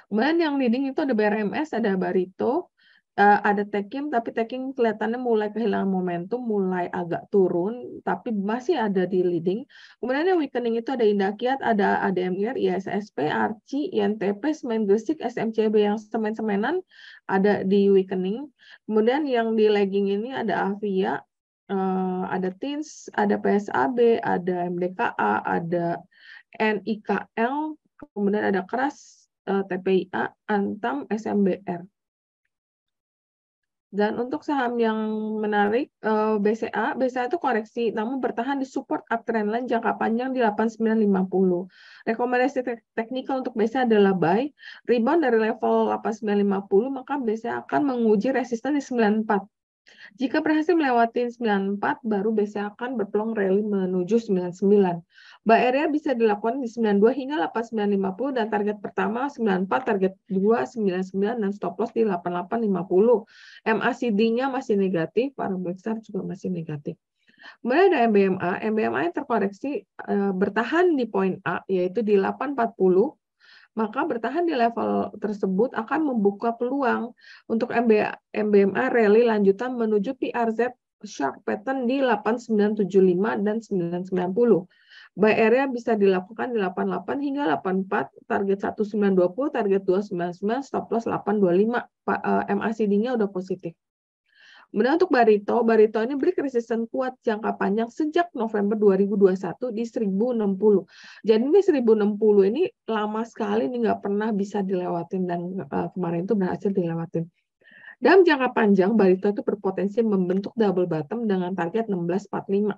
Kemudian yang leading itu ada BRMS, ada Barito, ada Tekim, tapi Tekim kelihatannya mulai kehilangan momentum, mulai agak turun, tapi masih ada di leading. Kemudian yang weakening itu ada Indakiat, ada ADMR, ISSP, Arci, INTP, Semen Gresik, SMCB yang semen-semenan ada di weakening. Kemudian yang di lagging ini ada Avia, ada TINS, ada PSAB, ada MDKA, ada NIKL, kemudian ada Keras, TPIA, Antam, SMBR. Dan untuk saham yang menarik, BCA itu koreksi, namun bertahan di support uptrend line jangka panjang di 8950. Rekomendasi teknikal untuk BCA adalah buy, rebound dari level 8950, maka BCA akan menguji resisten di 94. Jika berhasil melewati 94, baru BCA akan berpeluang rally menuju 99. Buy area bisa dilakukan di 92 hingga 8950 dan target pertama 94, target 2 99 dan stop loss di 8850. MACD-nya masih negatif, para besar juga masih negatif. Kemudian ada MBMA yang terkoreksi bertahan di poin A yaitu di 840. Maka bertahan di level tersebut akan membuka peluang untuk MBMA rally lanjutan menuju PRZ sharp pattern di 8975 dan 990. Buy area bisa dilakukan di 88 hingga 84, target 1920, target 299, stop loss 825. MACD-nya udah positif. Kemudian untuk Barito ini break resisten kuat jangka panjang sejak November 2021 di 1060. Jadi ini 1060 ini lama sekali, ini nggak pernah bisa dilewatin dan kemarin itu berhasil dilewatin. Dalam jangka panjang, Barito itu berpotensi membentuk double bottom dengan target 1645.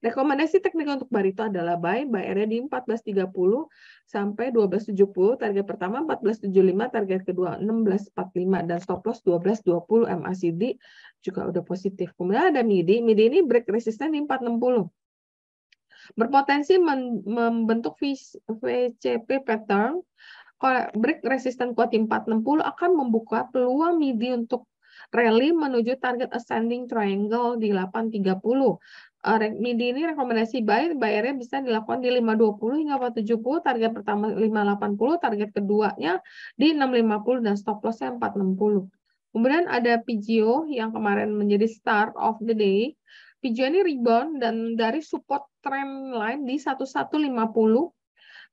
Rekomendasi teknik untuk Barito adalah buy area di 14.30 sampai 12.70, target pertama 14.75, target kedua 16.45, dan stop loss 12.20. MACD juga udah positif. Kemudian ada MIDI ini break resisten di 460. Berpotensi membentuk VCP pattern. Kalau break resisten kuat di 460 akan membuka peluang MIDI untuk rally menuju target ascending triangle di 830. MIDI ini rekomendasi buy area bisa dilakukan di 520 hingga 470, target pertama 580, target keduanya di 650, dan stop loss-nya 460. Kemudian ada PGO yang kemarin menjadi start of the day. PGO ini rebound dan dari support trend line di 1150,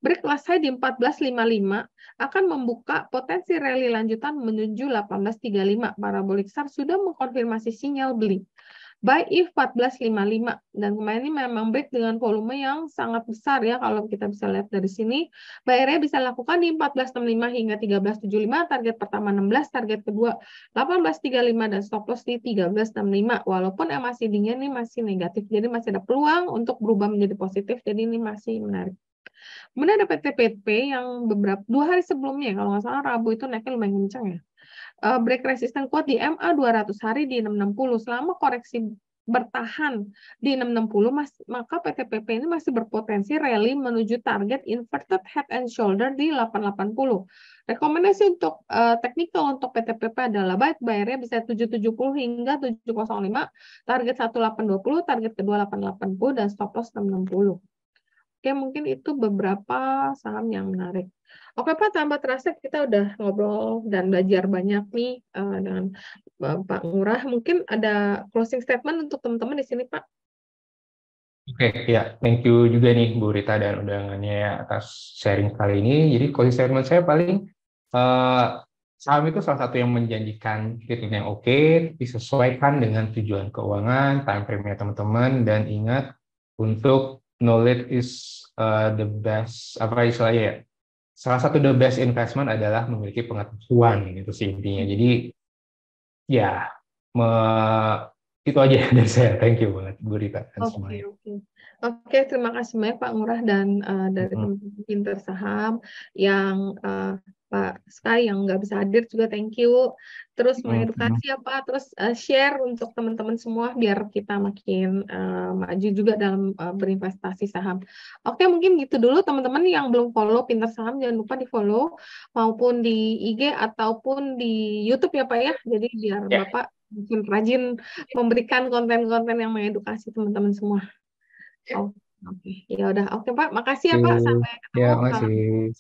break last high di 1455 akan membuka potensi rally lanjutan menuju 1835. Parabolic SAR sudah mengkonfirmasi sinyal beli. Buy if 1455, dan kemarin ini memang break dengan volume yang sangat besar ya, kalau kita bisa lihat dari sini. Buy area bisa lakukan di 1465 hingga 1375, target pertama 16, target kedua 1835, dan stop loss di 1365. Walaupun MACD-nya ini masih negatif, jadi masih ada peluang untuk berubah menjadi positif, jadi ini masih menarik. Kemudian ada PTPP yang beberapa 2 hari sebelumnya, kalau nggak salah Rabu itu naiknya lumayan kencang ya. Break resisten kuat di MA 200 hari di 660. Selama koreksi bertahan di 660, maka PTPP ini masih berpotensi rally menuju target inverted head and shoulder di 880. Rekomendasi untuk teknikal untuk PTPP adalah buy area bisa 770 hingga 705, target 1820, target kedua 880, dan stop loss 660. Oke, mungkin itu beberapa saham yang menarik. Oke Pak, tanpa terasa kita udah ngobrol dan belajar banyak nih dengan Pak Ngurah. Mungkin ada closing statement untuk teman-teman di sini, Pak. Oke, ya, thank you juga nih Bu Rita dan undangannya atas sharing kali ini. Jadi closing statement saya paling saham itu salah satu yang menjanjikan return yang oke, disesuaikan dengan tujuan keuangan, time frame-nya teman-teman, dan ingat untuk knowledge is the best, apa istilahnya ya? Salah satu the best investment adalah memiliki pengetahuan, itu sih intinya. Jadi ya, itu aja dari saya. Thank you banget Bu Rita dan semuanya. Oke, terima kasih banyak Pak Ngurah dan dari teman-teman Pinter Saham yang Pak Sky yang nggak bisa hadir juga, thank you. Terus mengedukasi ya Pak, terus share untuk teman-teman semua biar kita makin maju juga dalam berinvestasi saham. Oke, mungkin gitu dulu teman-teman yang belum follow Pinter Saham, jangan lupa di follow maupun di IG ataupun di YouTube ya Pak ya. Jadi biar Bapak mungkin rajin memberikan konten-konten yang mengedukasi teman-teman semua. Oke, ya udah. Oke Pak, makasih ya Pak. Sampai ketemu. Ya, makasih.